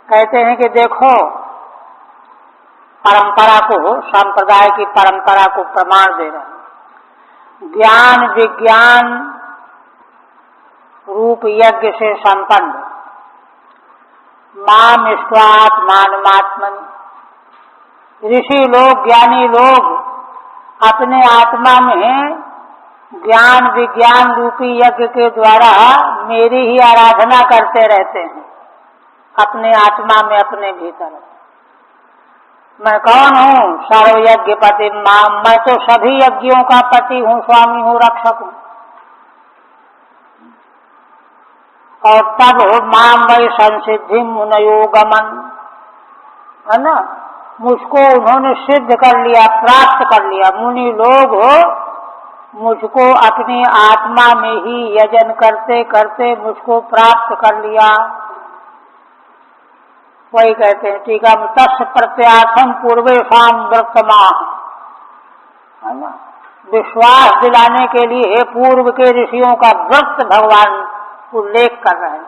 कहते हैं कि देखो, परंपरा को, संप्रदाय की परंपरा को प्रमाण दे रहे हैं। ज्ञान विज्ञान रूप यज्ञ से संपन्न माम इष्ट्वात्मानमात्मन, ऋषि लोग, ज्ञानी लोग अपने आत्मा में ज्ञान विज्ञान रूपी यज्ञ के द्वारा मेरी ही आराधना करते रहते हैं। अपने आत्मा में, अपने भीतर मैं कौन हूँ? सर्वयज्ञ पति माम, मैं तो सभी यज्ञों का पति हूँ, स्वामी हूँ, रक्षक हूँ। और तब माम वै संसिद्धि मुनयो गमन, है ना, मुझको उन्होंने सिद्ध कर लिया, प्राप्त कर लिया। मुनि लोग मुझको अपनी आत्मा में ही यजन करते करते मुझको प्राप्त कर लिया। वही कहते हैं टीका में, तस् प्रत्याथम पूर्वेषाम वर्तमा, है ना, विश्वास दिलाने के लिए पूर्व के ऋषियों का व्रत भगवान उल्लेख कर रहे हैं।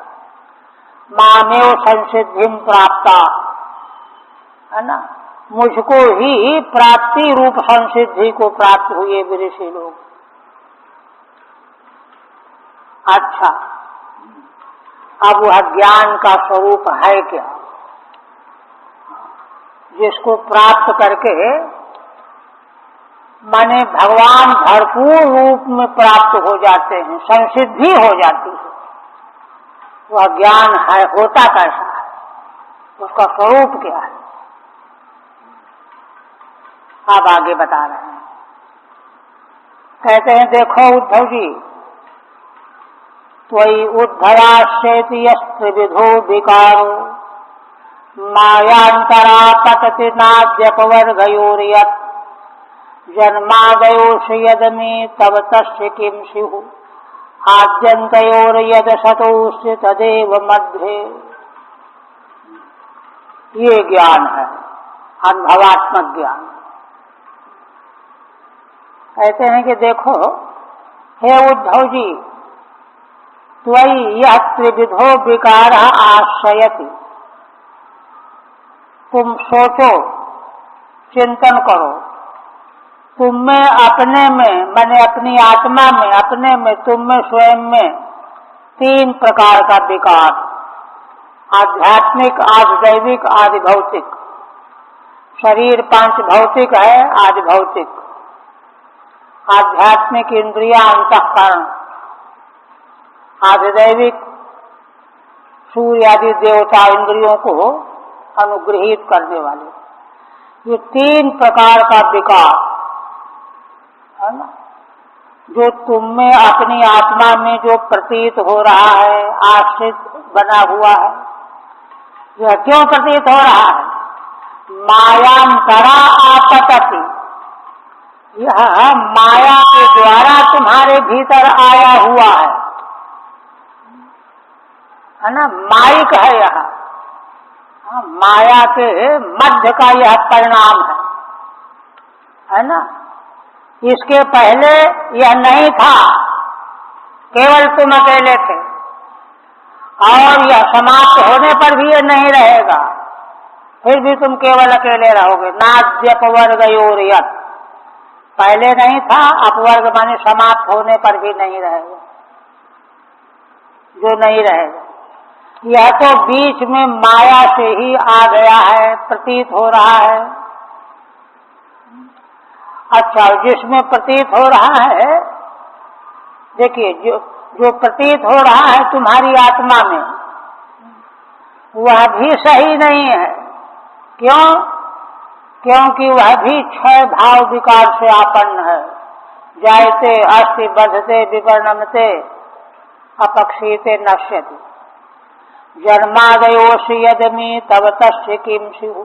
मामेव संसिद्धिम प्राप्ता, है ना, मुझको ही प्राप्ति रूप संसिद्धि को प्राप्त हुए ऋषि लोग। अच्छा, अब वह ज्ञान का स्वरूप है क्या, जिसको प्राप्त करके माने भगवान भरपूर रूप में प्राप्त हो जाते हैं, संसिद्धि हो जाती है। वह ज्ञान है, होता कैसा है, उसका स्वरूप क्या है, आप आगे बता रहे हैं। कहते हैं देखो उद्धव जी, त्वयि उद्धवाश्चेति यस्त्रिविधो विकारो मायांतरा पतति नाद्यपवर्गयोर्यत् जन्मादयोषु यदमी तव तस्य किं स्युः आद्यन्तयोर्यद सतोऽस्य तदेव मध्ये। ये ज्ञान है, अनुभवात्मक ज्ञान। कहते हैं कि देखो हे उद्धव जी, त्वयि यह त्रिविधो विकारः आश्रयति, तुम सोचो, चिंतन करो, तुम में, अपने में, माने अपनी आत्मा में, अपने में, तुम में, स्वयं में तीन प्रकार का विकार, आध्यात्मिक, आधिदैविक, आदि भौतिक। शरीर पांच भौतिक है, आदि भौतिक। आध्यात्मिक इंद्रिया अंतःकरण, आधिदैविक सूर्य आदि देवता इंद्रियों को अनुग्रहित करने वाले। ये तीन प्रकार का विकार, है ना, जो तुम में, अपनी आत्मा में जो प्रतीत हो रहा है, आश्रित बना हुआ है। यह क्यों प्रतीत हो रहा है? मायांतरा आपतति, यह माया के द्वारा तुम्हारे भीतर आया हुआ है ना, माइक है यह, माया के मध्य का यह परिणाम है ना। इसके पहले यह नहीं था, केवल तुम अकेले थे, और यह समाप्त होने पर भी यह नहीं रहेगा, फिर भी तुम केवल अकेले रहोगे। नाद्यपवर्गयोर्यत्, पहले नहीं था, अपवर्ग माने समाप्त होने पर भी नहीं रहेगा, जो नहीं रहेगा। यह तो बीच में माया से ही आ गया है, प्रतीत हो रहा है। अच्छा, जिसमें प्रतीत हो रहा है, देखिए, जो प्रतीत हो रहा है तुम्हारी आत्मा में, वह भी सही नहीं है। क्यों? क्योंकि वह भी क्षय भाव विकार से आपन्न है। जायते अस्ति बद्धते विपर्णमते अपक्षीते नश्यति जन्मादयोषु यदमी तव तस्य किं स्युः।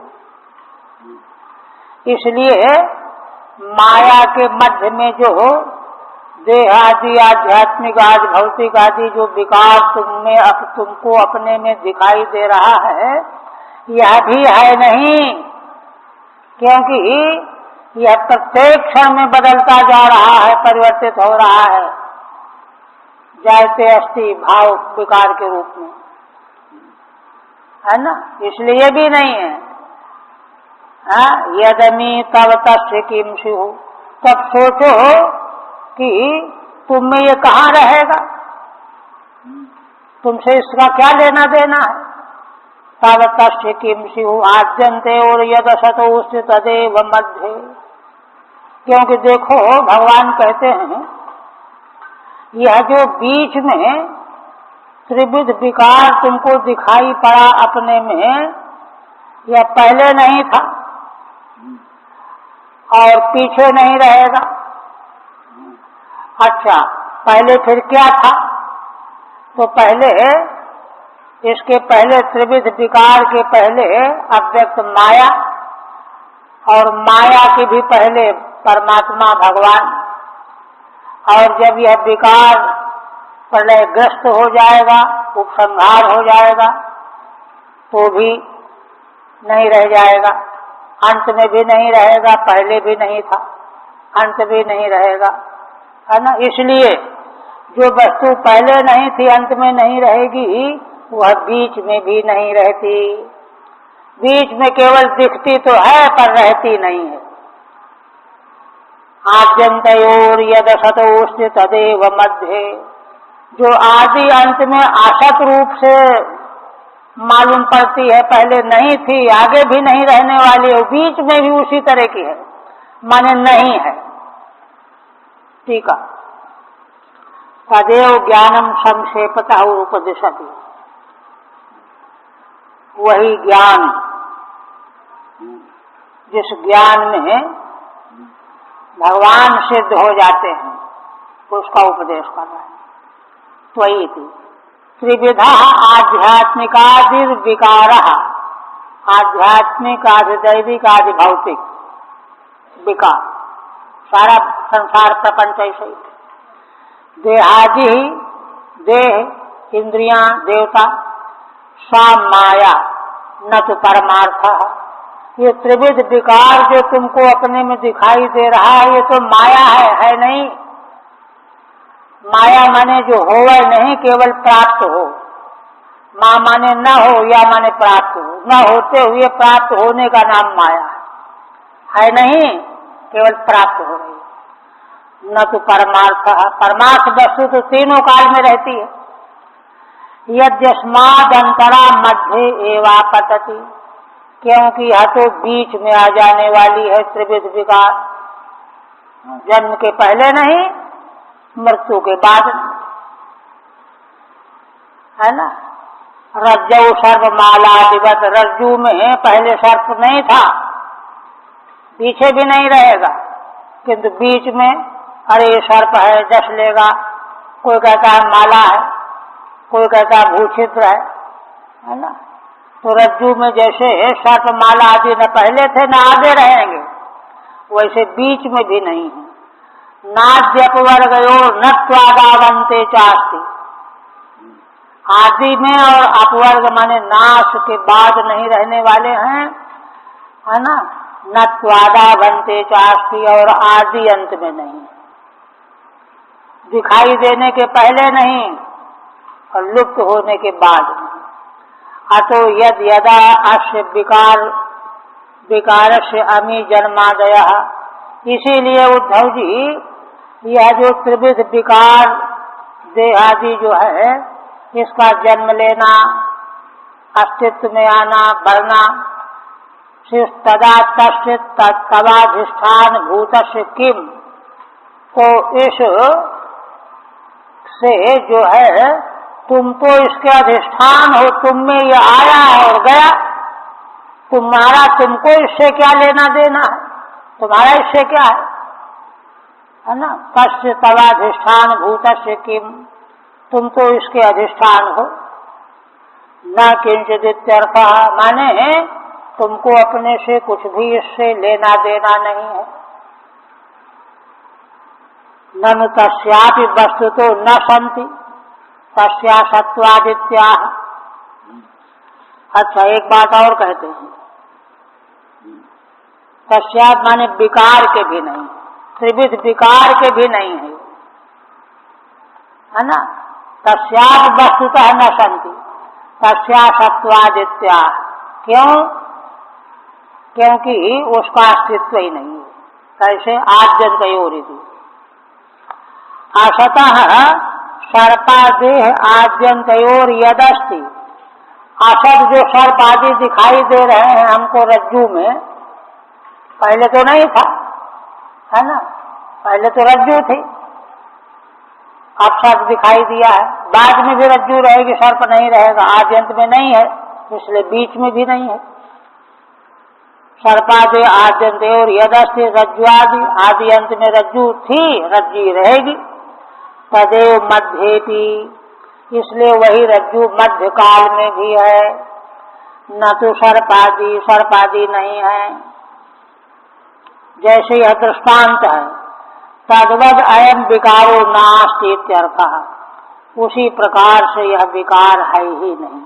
इसलिए माया के मध्य में जो देह आदि, आध्यात्मिक आदि, भौतिक आदि जो विकार तुमको अपने में दिखाई दे रहा है, यह भी है नहीं, क्योंकि यह प्रत्येक क्षण में बदलता जा रहा है, परिवर्तित हो रहा है, जायते अस्ति भाव विकार के रूप में, है ना। इसलिए भी नहीं है। यदमी तब तस्य किम स्युः, तब सोचो कि तुम में ये कहाँ रहेगा, तुमसे इसका क्या लेना देना है। तब तस्य किम स्युः आद्यन्ते और यदसतो तदेव मध्ये, क्योंकि देखो भगवान कहते हैं यह जो बीच में त्रिविध विकार तुमको दिखाई पड़ा अपने में, यह पहले नहीं था और पीछे नहीं रहेगा। अच्छा, पहले फिर क्या था? तो पहले, इसके पहले त्रिविध विकार के पहले अव्यक्त माया, और माया के भी पहले परमात्मा भगवान। और जब यह विकार प्रलयग्रस्त हो जाएगा, उपसंहार हो जाएगा, तो भी नहीं रह जाएगा, अंत में भी नहीं रहेगा, पहले भी नहीं था, अंत भी नहीं रहेगा, है ना। इसलिए जो वस्तु पहले नहीं थी, अंत में नहीं रहेगी, वह बीच में भी नहीं रहती। बीच में केवल दिखती तो है पर रहती नहीं है। आद्यन्तयोर यदसतो तदेव मध्ये, जो आदि अंत में आसत रूप से मालूम पड़ती है, पहले नहीं थी, आगे भी नहीं रहने वाली है, बीच में भी उसी तरह की है, माने नहीं है। ठीक है। तदेव ज्ञानम संक्षेपतः उपदिशति, वही ज्ञान, जिस ज्ञान में भगवान सिद्ध हो जाते हैं, उसका उपदेश कर रहा है। त्वयि त्रिविधा आध्यात्मिकादि विकारः, आध्यात्मिक आदि दैविक आदि भौतिक विकार, सारा संसार प्रपंच ऐसे ही। देहादि, देह इंद्रियां देवता, सा माया न तो परमार्थ। ये त्रिविध विकार जो तुमको अपने में दिखाई दे रहा है, ये तो माया है नहीं। माया माने जो होवे नहीं, केवल प्राप्त हो। माँ माने न हो या माने प्राप्त हो, न होते हुए प्राप्त होने का नाम माया है नहीं, केवल प्राप्त हो रही, न तो परमार्थ। परमार्थ वस्तु तो तीनों काल में रहती है। यद्यस्मादंतरा मध्य एवापतति, क्योंकि यह तो बीच में आ जाने वाली है त्रिविध विकार, जन्म के पहले नहीं, मृत्यु के बाद, है ना। रज्जौ सर्वमालादिवत, रज्जू में पहले सर्प नहीं था, पीछे भी नहीं रहेगा, किंतु बीच में अरे सर्प है, डस लेगा, कोई कहता है माला है, कोई कहता है भूछित्र है ना। तो रज्जू में जैसे सर्प माला आदि न पहले थे न आगे रहेंगे, वैसे बीच में भी नहीं है। नाद्यपवर्गयो न त्वादावन्ते चास्ति, आदि में और अपवर्ग माने नाश के बाद नहीं रहने वाले हैं, है ना। न त्वादावन्ते चास्ति, और आदि अंत में नहीं, दिखाई देने के पहले नहीं और लुप्त होने के बाद नहीं। अतो यद यदा अस्य विकार से अमी जन्मादयः, इसीलिए उद्धव जी यह जो त्रिविध विकार देहादि जो है, इसका जन्म लेना, अस्तित्व में आना, बढ़ना, तदा तस्य तवाधिष्ठान भूतस्य किम, तो इस से जो है तुम तो इसके अधिष्ठान हो, तुम में ये आया और गया, तुम्हारा तुमको इससे क्या लेना देना है, तुम्हारा इससे क्या है ना। तस्य तवाधिष्ठान भूतस्य किम, तुम तो इसके अधिष्ठान हो। न किंचित इत्यर्थः, माने तुमको अपने से कुछ भी इससे लेना देना नहीं है। ननु तस्यापि वस्तुतो न सन्ति तस्या सत्वादित्याः। अच्छा, एक बात और कहते हैं, तस्यात् माने विकार के भी नहीं, त्रिविध विकार के भी नहीं है ना। तस्यात् वस्तुतः न सन्ति तस्या सत्वादित्या। क्यों? क्योंकि उसका अस्तित्व ही नहीं है। कैसे? आद्यन्तयोरिति असतः सर्पादेह आद्यन्तयोर यदस्ति। असत जो सर्प आदि दिखाई दे रहे हैं हमको रज्जू में, पहले तो नहीं था, है ना। पहले तो रज्जू थी, अब सर्प दिखाई दिया है। बाद में भी रज्जू रहेगी, सर्प नहीं रहेगा। आद्यंत में नहीं है, इसलिए बीच में भी नहीं है। सर्पादि आद्यंत और यदस्ति रज्जुआदि, आदि अंत में रज्जू थी, रज्जू रहेगी। तदेव मध्येपि, इसलिए वही रज्जू मध्य काल में भी है। न तो सर्पादि, सर्पादि नहीं है। जैसे यह दृष्टांत है, तद्वद अयम विकारो नास्ति इत्यर्थः, उसी प्रकार से यह विकार है ही नहीं।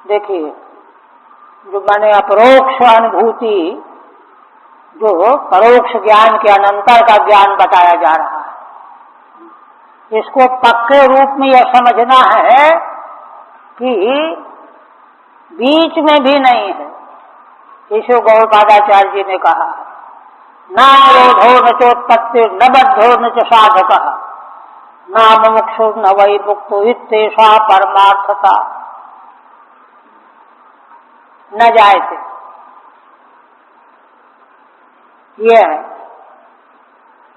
देखिए, जो माने अपरोक्ष अनुभूति, जो परोक्ष ज्ञान के अनंतर का ज्ञान बताया जा रहा है, इसको पक्के रूप में यह समझना है कि बीच में भी नहीं है। ईशो गौड़पादाचार्य जी ने कहा, नावरोधो न चोत्पत्ति न बद्धो न च साधकः न मुमुक्षु न वै मुक्तो इत्येषा परमार्थता न जायते। ये है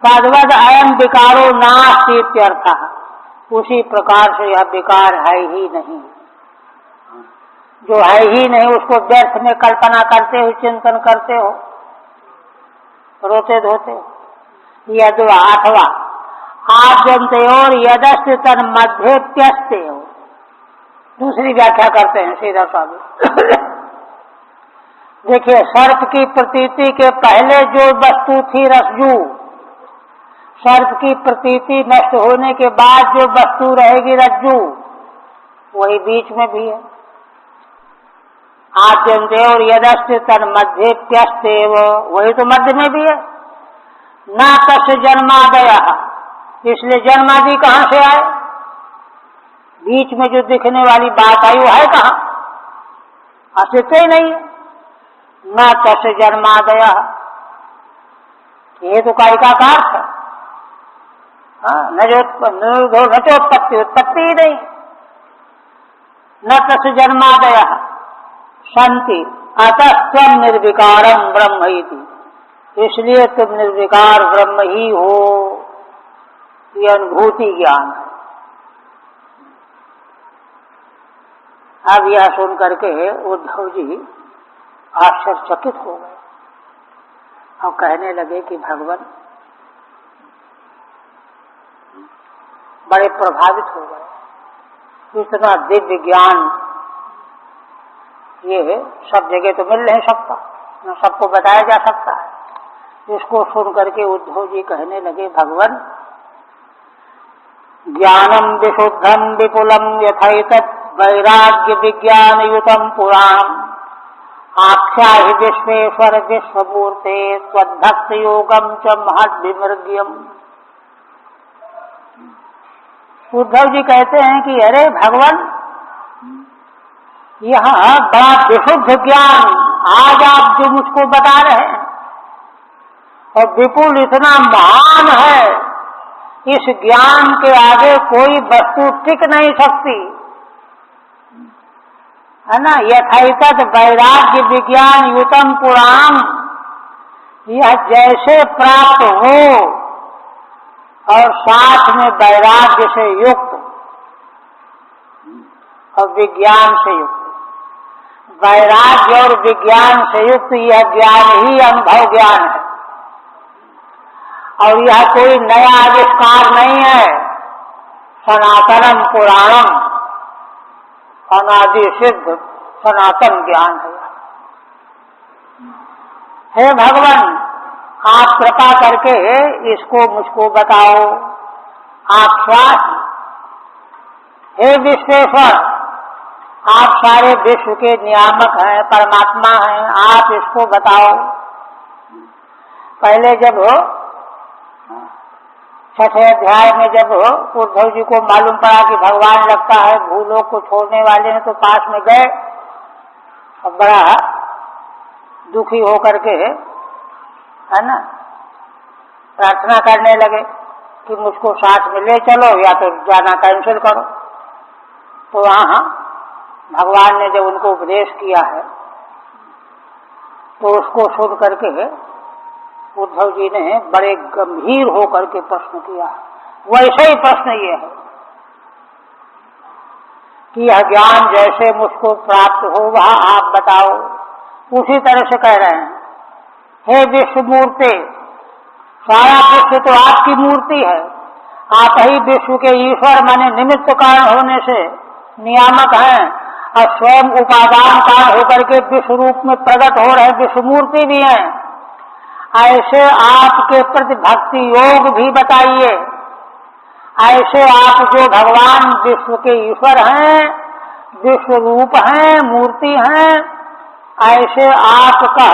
तद्वद अयम विकारो नास्ति इत्यर्थः, उसी प्रकार से यह विकार है ही नहीं। जो है ही नहीं उसको व्यर्थ में कल्पना करते हो, चिंतन करते हो, रोते धोते हो। यद आठवां आद्यन्तयोर यदस्ति तन मध्येप्यस्ते हो। दूसरी व्याख्या करते हैं सीधा स्वामी। देखिए, सर्प की प्रतीति के पहले जो वस्तु थी रज्जू, सर्प की प्रतीति नष्ट होने के बाद जो वस्तु रहेगी रज्जू, वही बीच में भी है। आद्यन्तेव यदस्ति तन मध्येप्यस्तेव, वही तो मध्य में भी है। न तस्य जन्मादयः, इसलिए जन्मादि कहाँ से आए? बीच में जो दिखने वाली बात आई वो है कहाँ? अस्तित्व ही नहीं है। न तस्य जन्मादयः, ये तो कारिकाकार है। न चोत्पत्ति, उत्पत्ति ही नहीं। न तस्य जन्मादयः संति अतः स्वम निर्विकारम ब्रह्म इति, इसलिए तुम निर्विकार ब्रह्म ही हो। ये अनुभूति ज्ञान है। अब यह सुन करके उद्धव जी आश्चर्यचकित हो गए और कहने लगे कि भगवान, बड़े प्रभावित हो गए। इतना दिव्य ज्ञान ये सब जगह तो मिल नहीं सकता, न सबको बताया जा सकता है। इसको सुन करके उद्धव जी कहने लगे, भगवान, ज्ञानम विशुद्धम विपुलम यथैतत् वैराग्य विज्ञान युतम पुराणम आख्याहि विश्वेश्वर विश्वमूर्ते त्वद्भक्त योगम च महद विमृग्यम। उद्धव जी कहते हैं कि अरे भगवान, यहाँ बड़ा विशुद्ध ज्ञान आज आप जो मुझको बता रहे हैं, और विपुल इतना महान है, इस ज्ञान के आगे कोई वस्तु टिक नहीं सकती, है ना। यथैतत् वैराग्य विज्ञान युतम पुराण, यह जैसे प्राप्त हो और साथ में वैराग्य से युक्त और विज्ञान से युक्त, वैराग्य और विज्ञान से युक्त यह ज्ञान ही अनुभव ज्ञान है। और यह कोई नया आविष्कार नहीं है, सनातनम पुराणम, अनादि सिद्ध सनातन ज्ञान है। हे भगवान, आप कृपा करके इसको मुझको बताओ, आप क्या हैं? हे विश्वेश्वर, आप सारे विश्व के नियामक हैं, परमात्मा हैं, आप इसको बताओ। पहले जब छठे अध्याय में जब उद्धव जी को मालूम पड़ा कि भगवान लगता है भूलोक को छोड़ने वाले हैं, तो पास में गए और बड़ा दुखी होकर के, है ना, प्रार्थना करने लगे कि मुझको साथ में ले चलो या तो जाना कैंसिल करो। तो वहां भगवान ने जब उनको उपदेश किया है तो उसको सुन करके उद्धव जी ने बड़े गंभीर होकर के प्रश्न किया। वैसे ही प्रश्न ये है कि यह ज्ञान जैसे मुझको प्राप्त हो वह आप बताओ। उसी तरह से कह रहे हैं, हे विश्व मूर्ति, सारा विश्व तो आपकी मूर्ति है, आप ही विश्व के ईश्वर माने निमित्त कारण होने से नियामक हैं और स्वयं उपादान कारण होकर के विश्व रूप में प्रकट हो रहे विश्व मूर्ति भी हैं। ऐसे आपके प्रति भक्ति योग भी बताइए। ऐसे आप जो भगवान विश्व के ईश्वर हैं, विश्व रूप हैं, मूर्ति हैं, ऐसे आपका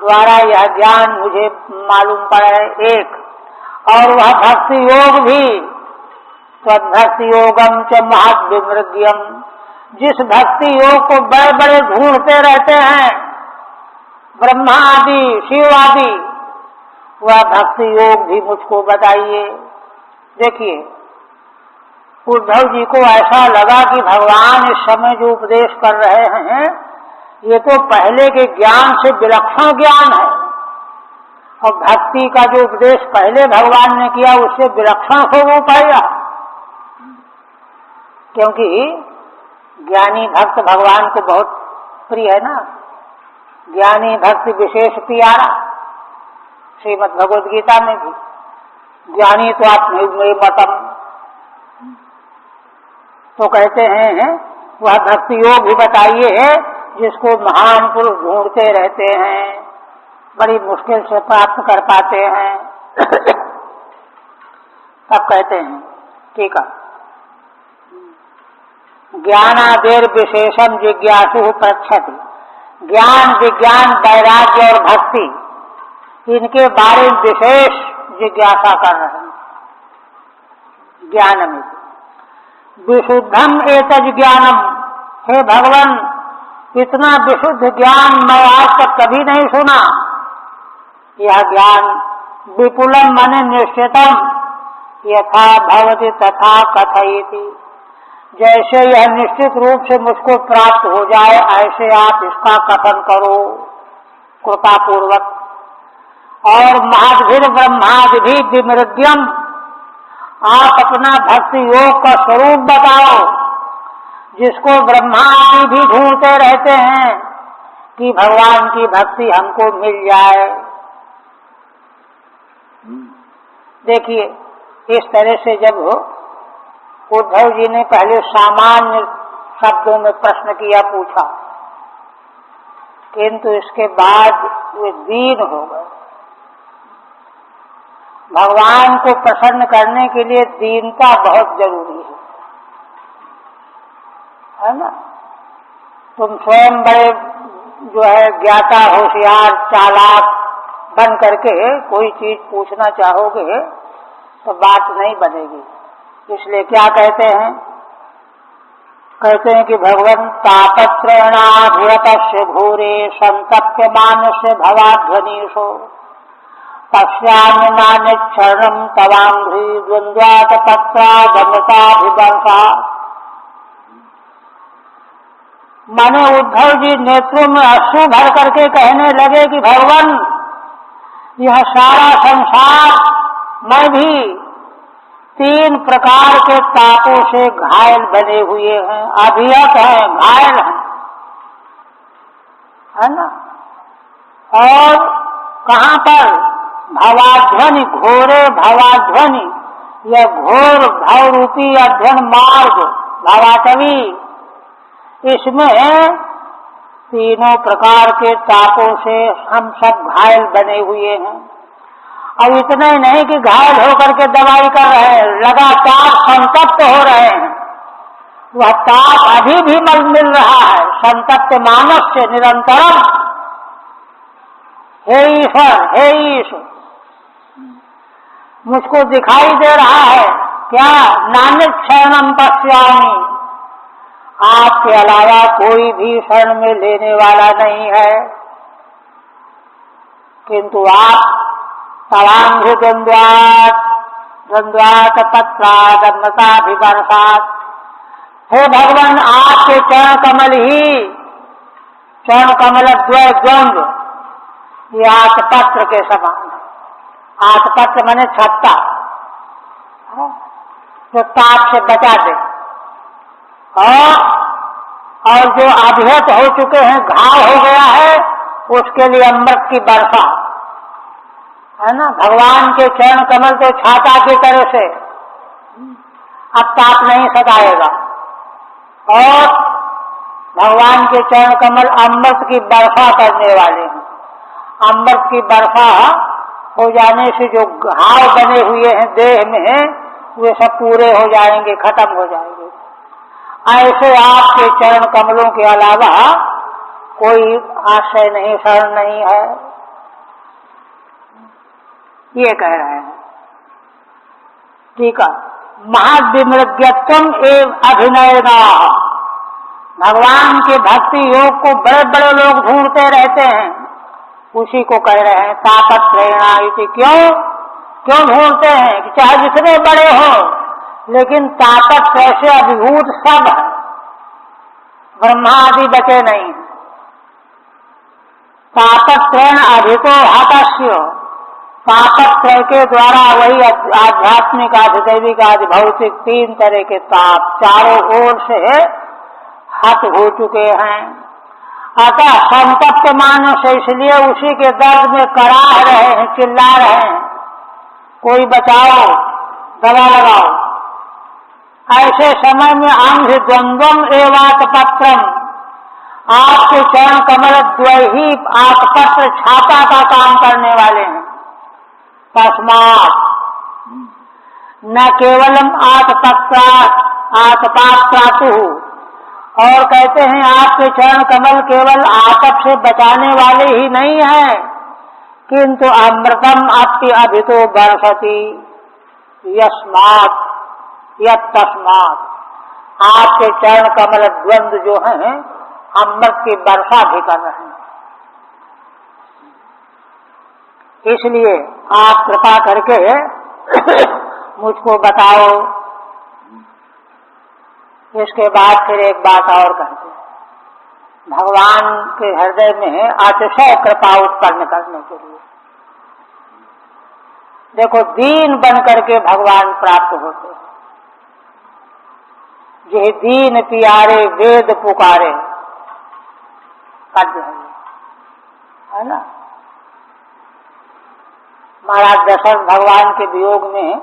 द्वारा यह ज्ञान मुझे मालूम पड़े एक, और वह भक्ति योग भी तद्भक्ति योगम च महद्विमृग्यम, जिस भक्ति योग को बड़े बड़े ढूंढते रहते हैं ब्रह्मा आदि शिव आदि, वह भक्ति योग भी मुझको बताइए। देखिए, उद्धव जी को ऐसा लगा कि भगवान इस समय जो उपदेश कर रहे हैं ये तो पहले के ज्ञान से विलक्षण ज्ञान है, और भक्ति का जो उपदेश पहले भगवान ने किया उससे विलक्षण स्वरूप है। क्योंकि ज्ञानी भक्त भगवान को बहुत प्रिय है ना, ज्ञानी भक्त विशेष प्यारा। श्रीमद् भगवद गीता में भी ज्ञानी तो आत्मैव मतम, तो कहते हैं वह भक्ति योग भी बताइए जिसको महान पुरुष ढूंढते रहते हैं, बड़ी मुश्किल से प्राप्त कर पाते हैं। तब कहते हैं, ठीक है, ज्ञानादेर विशेषम जिज्ञासु पृच्छति, ज्ञान विज्ञान वैराग्य और भक्ति इनके बारे में विशेष जिज्ञासा कर रहे हैं। ज्ञान में विशुद्धम एतज ज्ञानम, हे भगवान इतना विशुद्ध ज्ञान मैं आज तक कभी नहीं सुना। यह ज्ञान विपुलम माने निश्चितम, यथा भवति तथा कथयति, जैसे यह निश्चित रूप से मुझको प्राप्त हो जाए ऐसे आप इसका कथन करो कृपा पूर्वक। और महद्भिर ब्रह्मादि विमृग्यम, आप अपना भक्ति योग का स्वरूप बताओ जिसको ब्रह्मा आदि भी ढूंढते रहते हैं कि भगवान की भक्ति हमको मिल जाए। देखिए, इस तरह से जब उद्धव जी ने पहले सामान्य शब्दों में प्रश्न किया, पूछा, किंतु इसके बाद वे दीन हो गए। भगवान को प्रसन्न करने के लिए दीनता बहुत जरूरी है ना। तुम स्वयं बड़े जो है ज्ञाता होशियार चालाक बन करके कोई चीज पूछना चाहोगे तो बात नहीं बनेगी। इसलिए क्या कहते हैं, कहते हैं कि भगवन् तापत्रयणाभिरतस्य घोरे संतप्य मानस्य भवाध्वनीशो पश्यामि नानिच्छरणं तवांघ्रि द्वन्द्वात् पत्रागमताभिवर्षा। माने उद्धव जी नेत्रों में अश्रु भर करके कहने लगे कि भगवान यह सारा संसार मैं भी 3 प्रकार के तापों से घायल बने हुए हैं, अभियत हैं, घायल हैं, है ना। और कहाँ पर भवाध्वनि, घोरे भवाध्वनि, यह घोर भव रूपी अध्ययन मार्ग भवाटवी, इसमें 3 प्रकार के तापों से हम सब घायल बने हुए हैं। अब इतने नहीं कि घायल होकर के दवाई कर रहे हैं, लगातार संतप्त हो रहे हैं। वह ताप अभी भी मिल रहा है, संतप्त मानस से निरंतरम। हे ईश्वर, मुझको दिखाई दे रहा है क्या? नानिक शरणम पश्यामि, आपके अलावा कोई भी शरण में लेने वाला नहीं है। किंतु आप तवांघ्रि द्वंद्वात पत्रादन्नताभिवर्षात्, हे भगवान, आपके चरण कमल ही, चरण कमल द्वंद्व ये आतपत्र के समान है। आतपत्र माने छत्ता, जो ताप से बचा दे। और जो अभिहत हो चुके हैं, घाव हो गया है, उसके लिए अमृत की वर्षा है ना। भगवान के चरण कमल तो छाता की तरह से अब ताप नहीं सताएगा, और भगवान के चरण कमल अमृत की वर्षा करने वाले हैं। अमृत की वर्षा हो जाने से जो घाव बने हुए हैं देह में, वे सब पूरे हो जाएंगे, खत्म हो जाएंगे। ऐसे आपके चरण कमलों के अलावा कोई आश्रय नहीं, शरण नहीं है, ये कह रहे हैं। ठीक है। महाविमृग्यत्वम एवं अभिनयना, भगवान के भक्ति योग को बड़े बड़े लोग ढूंढते रहते हैं, उसी को कह रहे हैं तापत्रयणा इति। क्यों ढूंढते हैं? कि चाहे जितने बड़े हो, लेकिन तापत्रय से अभिभूत सब है, ब्रह्मा आदि बचे नहीं। तापत्रयण अधिको हतस्य, तापत्रय के द्वारा वही आध्यात्मिक, आधिदैविक, आदि भौतिक, तीन तरह के ताप चारों ओर से हत हो चुके हैं। अतः संतप्त मानस, इसलिए उसी के दर्द में कराह रहे हैं, चिल्ला रहे हैं, कोई बचाओ, दवा लगाओ। ऐसे समय में अंघ्रि द्वंद्वम एवातपत्रम, आपके चरण कमल द्वही आतपत्र छाता का काम करने वाले हैं। तस्मात् न केवलम आतपात्रातु, और कहते हैं आपके चरण कमल केवल आतप से बचाने वाले ही नहीं है, किंतु अमृतम अपि अभितो वर्षति यस्मात् यत्तस्मात्, आपके चरण कमल द्वंद्व जो हैं अमृत की वर्षा भी कर रहे हैं। इसलिए आप कृपा करके मुझको बताओ। इसके बाद फिर एक बात और कहते हैं, भगवान के हृदय में अतिशय कृपा उत्पन्न करने के लिए। देखो, दीन बन करके भगवान प्राप्त होते हैं। ये दीन प्यारे वेद पुकारे पद्य है ना। महाराज दशरथ भगवान के वियोग में,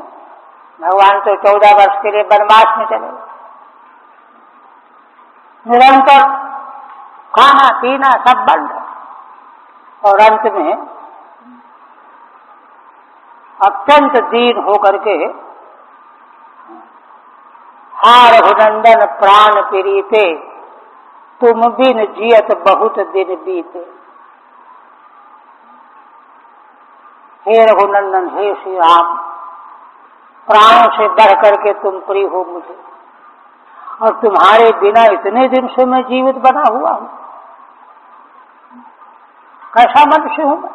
भगवान तो 14 वर्ष के लिए वनवास में चले, निरंतर खाना पीना सब बंद, और अंत में अत्यंत दीन होकर के हार रघुनंदन प्राण प्रीते, तुम बिन जियत बहुत दिन बीते। हे रघुनंदन, हे श्री राम, प्राणों से बढ़ करके तुम प्रिय हो मुझे, और तुम्हारे बिना इतने दिन से मैं जीवित बना हुआ हूं। कैसा मनुष्य हूं मैं?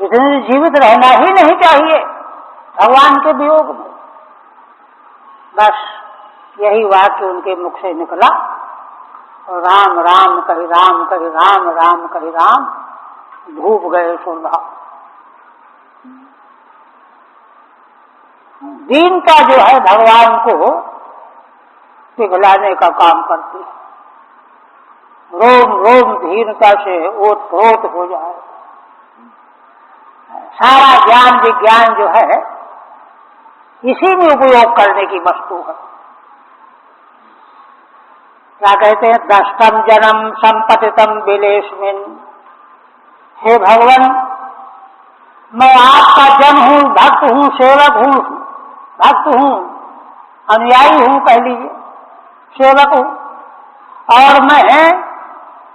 इतने दिन जीवित रहना ही नहीं चाहिए भगवान के वियोग में। बस यही वाक्य उनके मुख से निकला, और राम राम कहि राम कहि राम, राम कहि राम, डूब गए सुरभा। दीनता जो है भगवान को पिघलाने का काम करती है। रोम रोम दीनता से ओत-प्रोत हो जाए। सारा ज्ञान विज्ञान जो है इसी में उपयोग करने की वस्तु है। क्या कहते हैं? दष्टम जन्म संपतितम बिलेस्मिन। हे भगवान, मैं आपका जन हूँ, भक्त हूँ, सेवक हूँ, भक्त हूँ, अनुयायी हूँ, कह लीजिए, सेवक हूँ, और मैं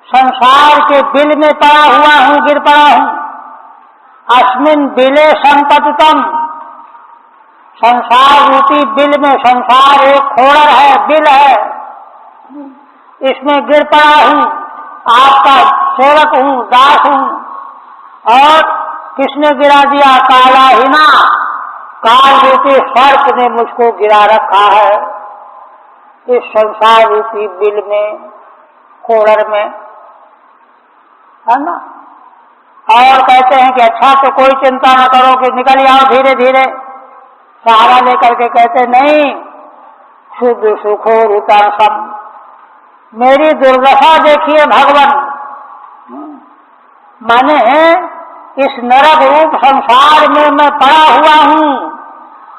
संसार के बिल में पड़ा हुआ हूँ, गिर पड़ा हूँ। अस्मिन बिले संपतितम, संसार रूपी बिल में, संसार एक खोड़र है, बिल है, इसमें गिर पड़ा हूँ, आपका सेवक हूँ, दास हूँ। और किसने गिरा दिया? काला हिना, काल रूपी सर्प ने मुझको गिरा रखा है इस संसार रूपी बिल में, खोड़र में, है ना। और कहते हैं कि अच्छा तो कोई चिंता न करो कि निकल आओ धीरे धीरे, सहारा लेकर के कहते नहीं, शुद्ध सुखो रुतरसम, मेरी दुर्दशा देखिए भगवान, माने इस नरक रूप संसार में मैं पड़ा हुआ हूँ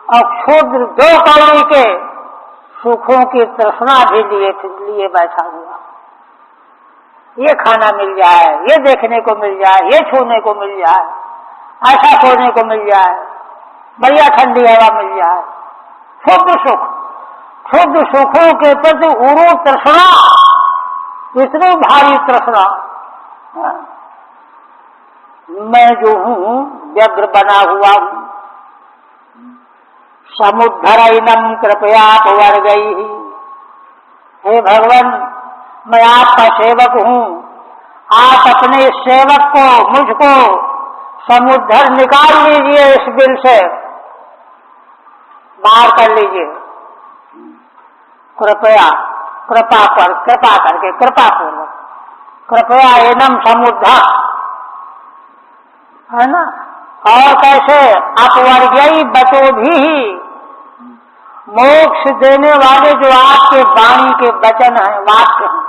और क्षुद्र 2 कौड़ी के सुखों की तृष्णा भी लिए बैठा हुआ। ये खाना मिल जाए, ये देखने को मिल जाए, ये छूने को मिल जाए, ऐसा सोने को मिल जाए, बढ़िया ठंडी हवा मिल जाए, शुद्ध सुख, शुद्ध सुखों के प्रति उरू तृष्णा, इतनी भारी तृष्णा। मैं जो हूँ व्यग्र बना हुआ हूँ, समुद्धरैनम कृपया पवर गई। हे भगवान, मैं आपका सेवक हूँ, आप अपने सेवक को, मुझको समुद्धर निकाल लीजिए, इस बिल से बाहर कर लीजिए, कृपया, कृपा पर, कृपा करके, कृपा पूर्वक, कृपया एनम समुद्धर, है ना। और कैसे? अपवर्गीय बचो भी, मोक्ष देने वाले जो आपके वाणी के वचन हैं, वाक्य हैं,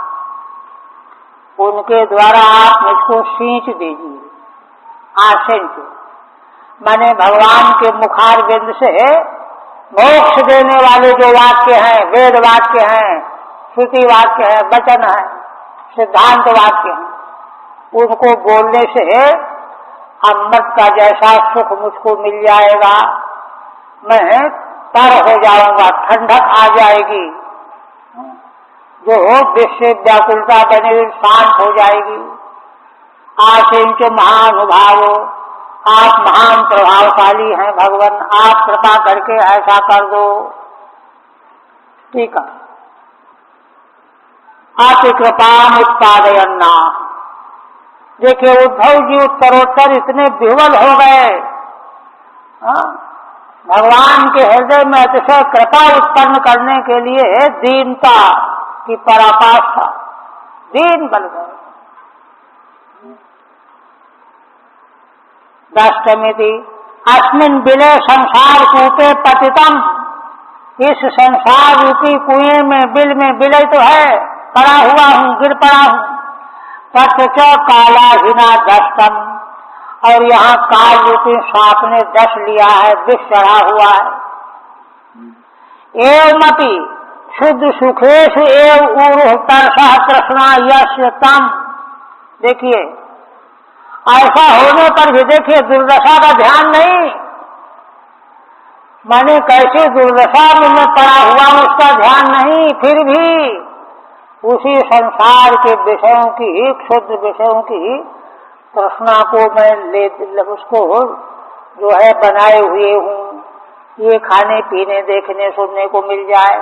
उनके द्वारा आप मुझको सींच दीजिए, आसिंच, माने भगवान के मुखारविंद से मोक्ष देने वाले जो वाक्य हैं, वेद वाक्य हैं, श्रुति वाक्य है, वचन है, सिद्धांत वाक्य हैं, उनको बोलने से अमृत का जैसा सुख मुझको मिल जाएगा, मैं तर हो जाऊंगा, ठंडक आ जाएगी, जो विश्व व्याकुलता बनी शांत हो जाएगी। आसिंच महानुभावो, आप महान प्रभावशाली हैं भगवान, आप कृपा करके ऐसा कर दो। ठीक है, आप कृपा उत्पादयन्ना। देखिए उद्धव जी उत्तरोत्तर इतने विह्वल हो गए, भगवान के हृदय में अतिशय कृपा उत्पन्न करने के लिए दीनता की पराकाष्ठा, दीन बन गए। दष्टमिति अस्मिन बिले संसार कूपे पतितम, इस संसार रूपी कुएं में, बिल में, बिले तो है, पड़ा हुआ हूँ, गिर पड़ा हूँ। तत्च काला हिना दस्तम, और यहाँ काल रूपी सांप ने दस लिया है, विष चढ़ा हुआ है। एवमपि शुद्ध सुखेश एव उरुह तरसह तृष्णा यस्य तम। देखिए ऐसा होने पर भी देखिए दुर्दशा का ध्यान नहीं, माने कैसे दुर्दशा में मैं पड़ा हुआ हूँ उसका ध्यान नहीं, फिर भी उसी संसार के विषयों की, क्षुद्र विषयों की तृष्णा को मैं उसको जो है बनाए हुए हूँ, ये खाने पीने देखने सुनने को मिल जाए,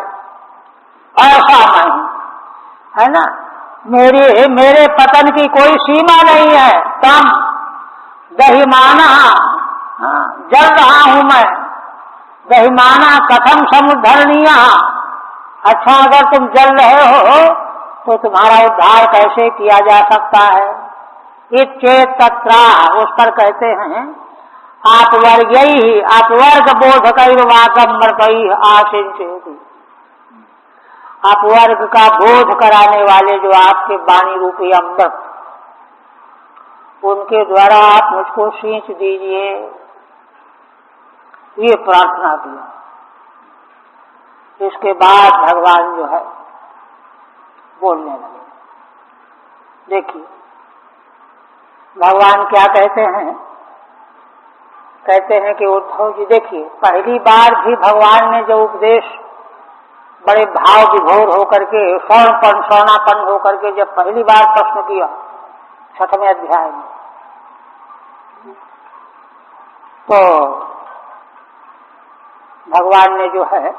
ऐसा नहीं, है ना। मेरे पतन की कोई सीमा नहीं है, तम दहिमाना, जल रहा हूं मैं, दहिमाना कथम समुद्धरणीय। अच्छा अगर तुम जल रहे हो तो तुम्हारा उद्धार कैसे किया जा सकता है? इच्चेत तत्रा, उस पर कहते हैं आप वर्गयी, आप वर्ग बोध कई वाकम मृतई आशिंचेति, आप वर्ग का बोध कराने वाले जो आपके वाणी रूपी अमृत, उनके द्वारा आप मुझको सींच दीजिए, ये प्रार्थना किया। इसके बाद भगवान जो है बोलने लगे। देखिए भगवान क्या कहते हैं, कहते हैं कि उद्धव जी देखिए, पहली बार भी भगवान ने जो उपदेश बड़े भाव विभोर होकर के सोनापन होकर के जब पहली बार प्रश्न किया 6वें अध्याय में, तो भगवान ने जो है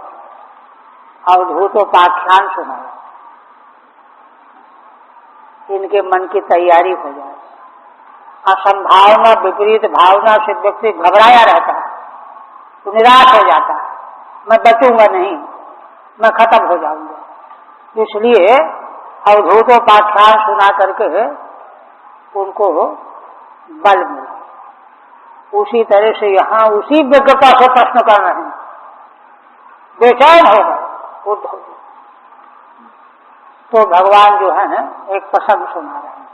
अवधूतोपाख्यान सुनाया, इनके मन की तैयारी हो जाए। असंभावना विपरीत भावना से व्यक्ति घबराया रहता है, तो निराश हो जाता है, मैं बचूंगा नहीं, मैं खत्म हो जाऊंगा। इसलिए अवधूतोपाख्यान सुना करके उनको बल मिला। उसी तरह से यहाँ उसी व्यग्रता से प्रश्न कर रहे हैं, बेचैन हो गए उद्धव जी। तो भगवान जो है एक प्रसंग सुना रहे हैं,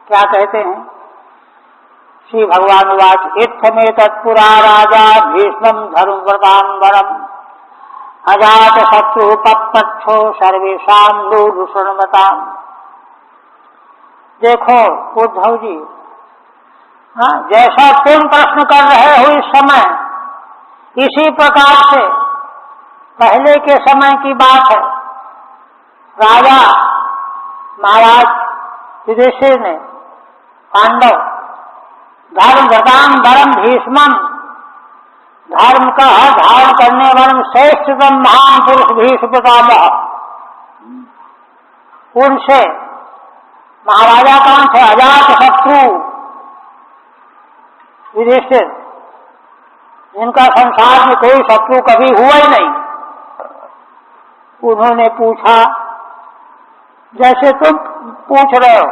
क्या कहते हैं? श्री भगवान वाच इत्थमे तत्पुरा राजा भीष्मं धर्मव्रतांबरम अजात शत्रु पप्रच्छो सर्वेशाम लोलुषणमताम। देखो उद्धव जी, हाँ, जैसा तुम प्रश्न कर रहे हो इस समय, इसी प्रकार से पहले के समय की बात है। राजा महाराज युधिष्ठिर ने पांडव धर्मव्रतांबरम भीष्मम, धर्म का धारण करने वाले श्रेष्ठतम महान पुरुष भीष्म पितामह, उनसे महाराजा कौन थे? अजात शत्रु युधिष्ठिर, जिनका संसार में कोई शत्रु कभी हुआ ही नहीं। उन्होंने पूछा जैसे तुम पूछ रहे हो,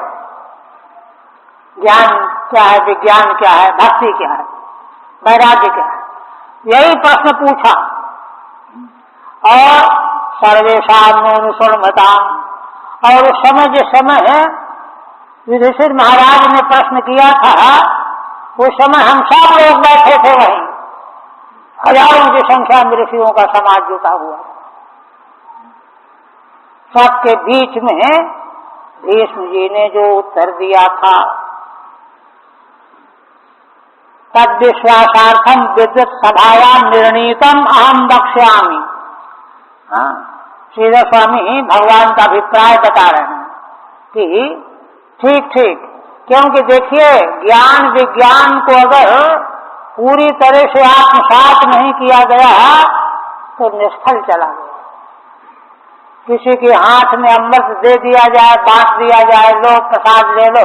ज्ञान क्या है, विज्ञान क्या है, भक्ति क्या है, वैराग्य क्या है, यही प्रश्न पूछा। और सर्वेशाम अनुसरणमताम, और उस समय जिस समय युधिष्ठिर महाराज ने प्रश्न किया था, उस समय हम सब लोग बैठे थे वहीं, हजारों की संख्या में ऋषियों का समाज जुटा हुआ। सबके बीच में भीष्म जी ने जो उत्तर दिया था, तद विश्वासार्थम विद्युत सभायाम निर्णीतम अहम वक्ष्यामि। श्रीधर स्वामी भगवान का अभिप्राय बता रहे हैं कि ठीक, क्योंकि देखिए ज्ञान विज्ञान को अगर पूरी तरह से आत्मसात नहीं किया गया तो निष्फल चला गया। किसी के हाथ में अमृत दे दिया जाए, बांट दिया जाए, लो प्रसाद ले लो,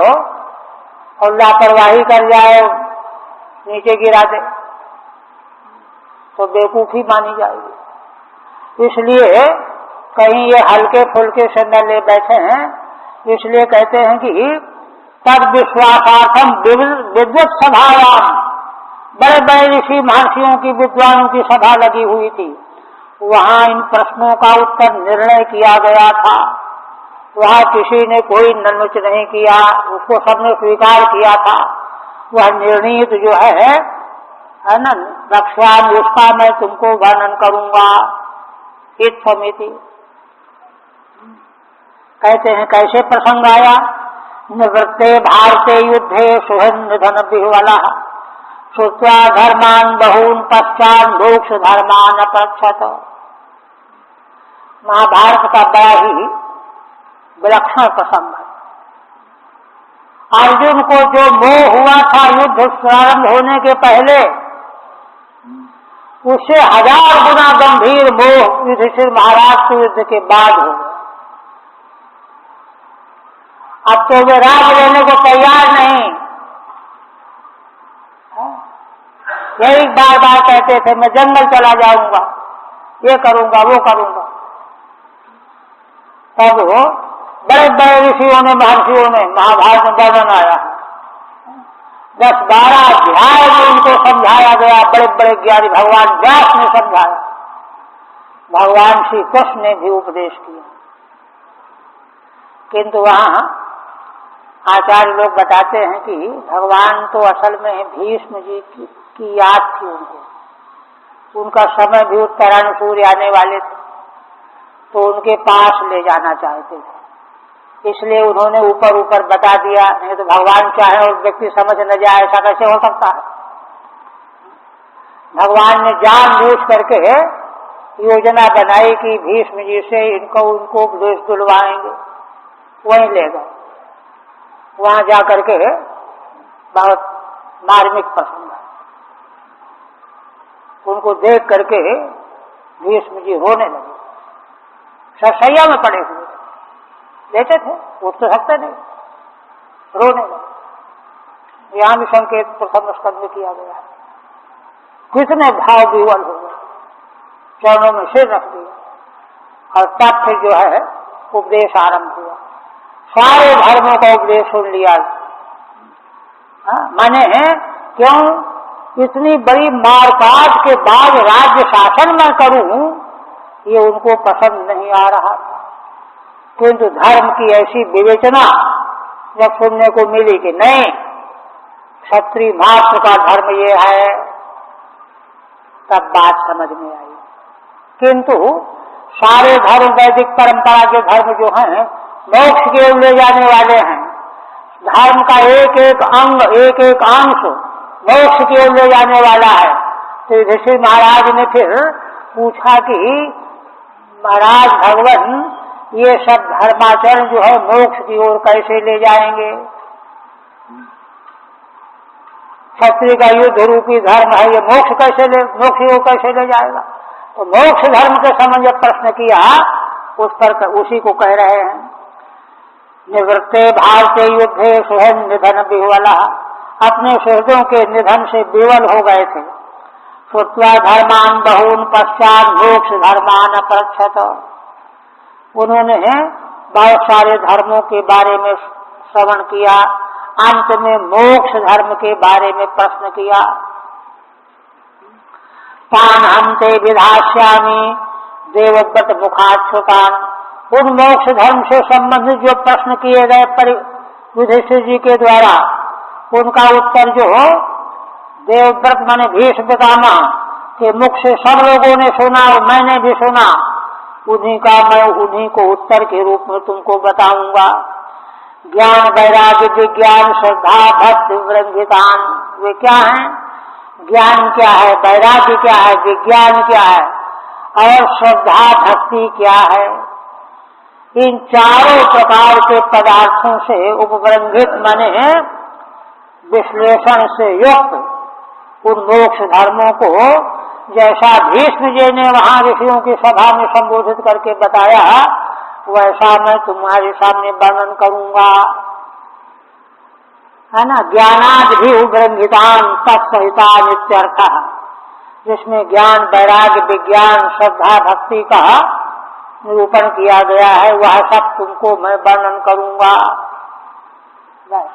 और लापरवाही कर जाए, नीचे गिरा दे, तो बेवकूफी मानी जाएगी। इसलिए कहीं ये हल्के फुल्के से न ले बैठे हैं, इसलिए कहते हैं कि तद विश्वासार्थम विद्वत सभायाम, बड़े बड़े ऋषि महर्षियों की, विद्वानों की सभा लगी हुई थी, वहां इन प्रश्नों का उत्तर निर्णय किया गया था। वहां किसी ने कोई ननुच नहीं किया, उसको सबने स्वीकार किया था। वह निर्णीत जो है ना, रक्षाम, उसका मैं तुमको वर्णन करूंगा। इत्थमिति कहते हैं कैसे प्रसंग आया? निवृत्ते भारते युद्धे सुहृद धन बिहुवला श्रुत्वा धर्मान बहून पश्चात मोक्ष धर्मान अपरक्षत। महाभारत का बड़ा ही विलक्षण प्रसंग है। अर्जुन को जो मोह हुआ था युद्ध प्रारंभ होने के पहले, उससे 1000 गुना गंभीर मोह युधिष्ठिर महाराज के युद्ध के बाद हो गया। अब तो वे राज लेने को तैयार नहीं। यही बार बार कहते थे मैं जंगल चला जाऊंगा, ये करूंगा, वो करूंगा। तब वो बड़े बड़े ऋषियों ने, महर्षियों ने, महाभारत में वर्णन आया, 10-12 अध्याय में उनको समझाया गया। बड़े बड़े ज्ञानी भगवान व्यास ने समझाया, भगवान श्री कृष्ण ने भी उपदेश किया। किंतु वहां आचार्य लोग बताते हैं कि भगवान तो असल में भीष्म जी की याद थी उनको, उनका समय भी उत्तरायण आने वाले थे, तो उनके पास ले जाना चाहते थे। इसलिए उन्होंने ऊपर ऊपर बता दिया, नहीं तो भगवान चाहे और व्यक्ति समझ न जाए, ऐसा कैसे हो सकता है? भगवान ने जानबूझ करके योजना बनाई कि भीष्म जी से उनको उपदेश दिलवाएंगे। वहीं ले गए, वहां जाकर के बहुत मार्मिक प्रसंग है। उनको देख करके भीष्म जी रोने लगे, सरसैया में पड़े हुए लेते थे, उठ तो सकते नहीं, रोने लगे। यहां भी संकेत प्रथम स्कंद में किया गया है। कितने भाव विवल हो गए, चरणों में सिर रख दिया और तब फिर जो है उपदेश आरंभ हुआ। सारे धर्मों का उपदेश सुन लिया। माने क्यों इतनी बड़ी मारकाट के बाद राज्य शासन मैं करूं, ये उनको पसंद नहीं आ रहा था। किंतु धर्म की ऐसी विवेचना जब सुनने को मिली कि नहीं, क्षत्रिय मात्र का धर्म ये है, तब बात समझ में आई। किंतु सारे धर्म, वैदिक परंपरा के धर्म जो हैं मोक्ष की ओर ले जाने वाले हैं। धर्म का एक एक अंग, एक एक अंश मोक्ष की ओर ले जाने वाला है। तो युधिष्ठिर महाराज ने फिर पूछा कि महाराज भगवान, ये सब धर्माचरण जो है मोक्ष की ओर कैसे ले जाएंगे? क्षत्रिय का युद्ध रूपी धर्म है, ये मोक्ष की ओर कैसे ले जाएगा? तो मोक्ष धर्म के संबंध जब प्रश्न किया, उस पर उसी को कह रहे हैं। निवृत्ते भारते युद्धे सुहन निधन विह्वला, अपने सुहृदों के निधन से विवल हो गए थे। श्रुत्वा धर्मान बहून पश्चात मोक्ष धर्मान अपरक्षत, उन्होंने बहुत सारे धर्मों के बारे में श्रवण किया, अंत में मोक्ष धर्म के बारे में प्रश्न किया। तान हम ते विधास्यामि देवव्रत मुखाच्छुकान, उन मोक्ष धर्म से संबंधित जो प्रश्न किए गए युधिष्ठिर जी के द्वारा, उनका उत्तर जो देवव्रत माने भीष्म पितामह के मुख से सब लोगों ने सुना और मैंने भी सुना, उन्हीं का मैं उन्हीं को उत्तर के रूप में तुमको बताऊंगा। ज्ञान वैराग्य विज्ञान श्रद्धा भक्ति वृंगितान, वे क्या हैं? ज्ञान क्या है, वैराग्य क्या है, विज्ञान क्या है और श्रद्धा भक्ति क्या है? इन चारों प्रकार के पदार्थों से उपवृंगित माने विश्लेषण से युक्त उन मोक्ष धर्मों को जैसा भीष्म जी ने वहां ऋषियों की सभा में संबोधित करके बताया, वैसा मैं तुम्हारे सामने वर्णन करूंगा, है ना। ज्ञानाद भी उपवृंगितान तत्सहिता नित्यर्थ, जिसमें ज्ञान वैराग्य विज्ञान श्रद्धा भक्ति का निरूपण किया गया है, वह सब तुमको मैं वर्णन करूंगा। बस।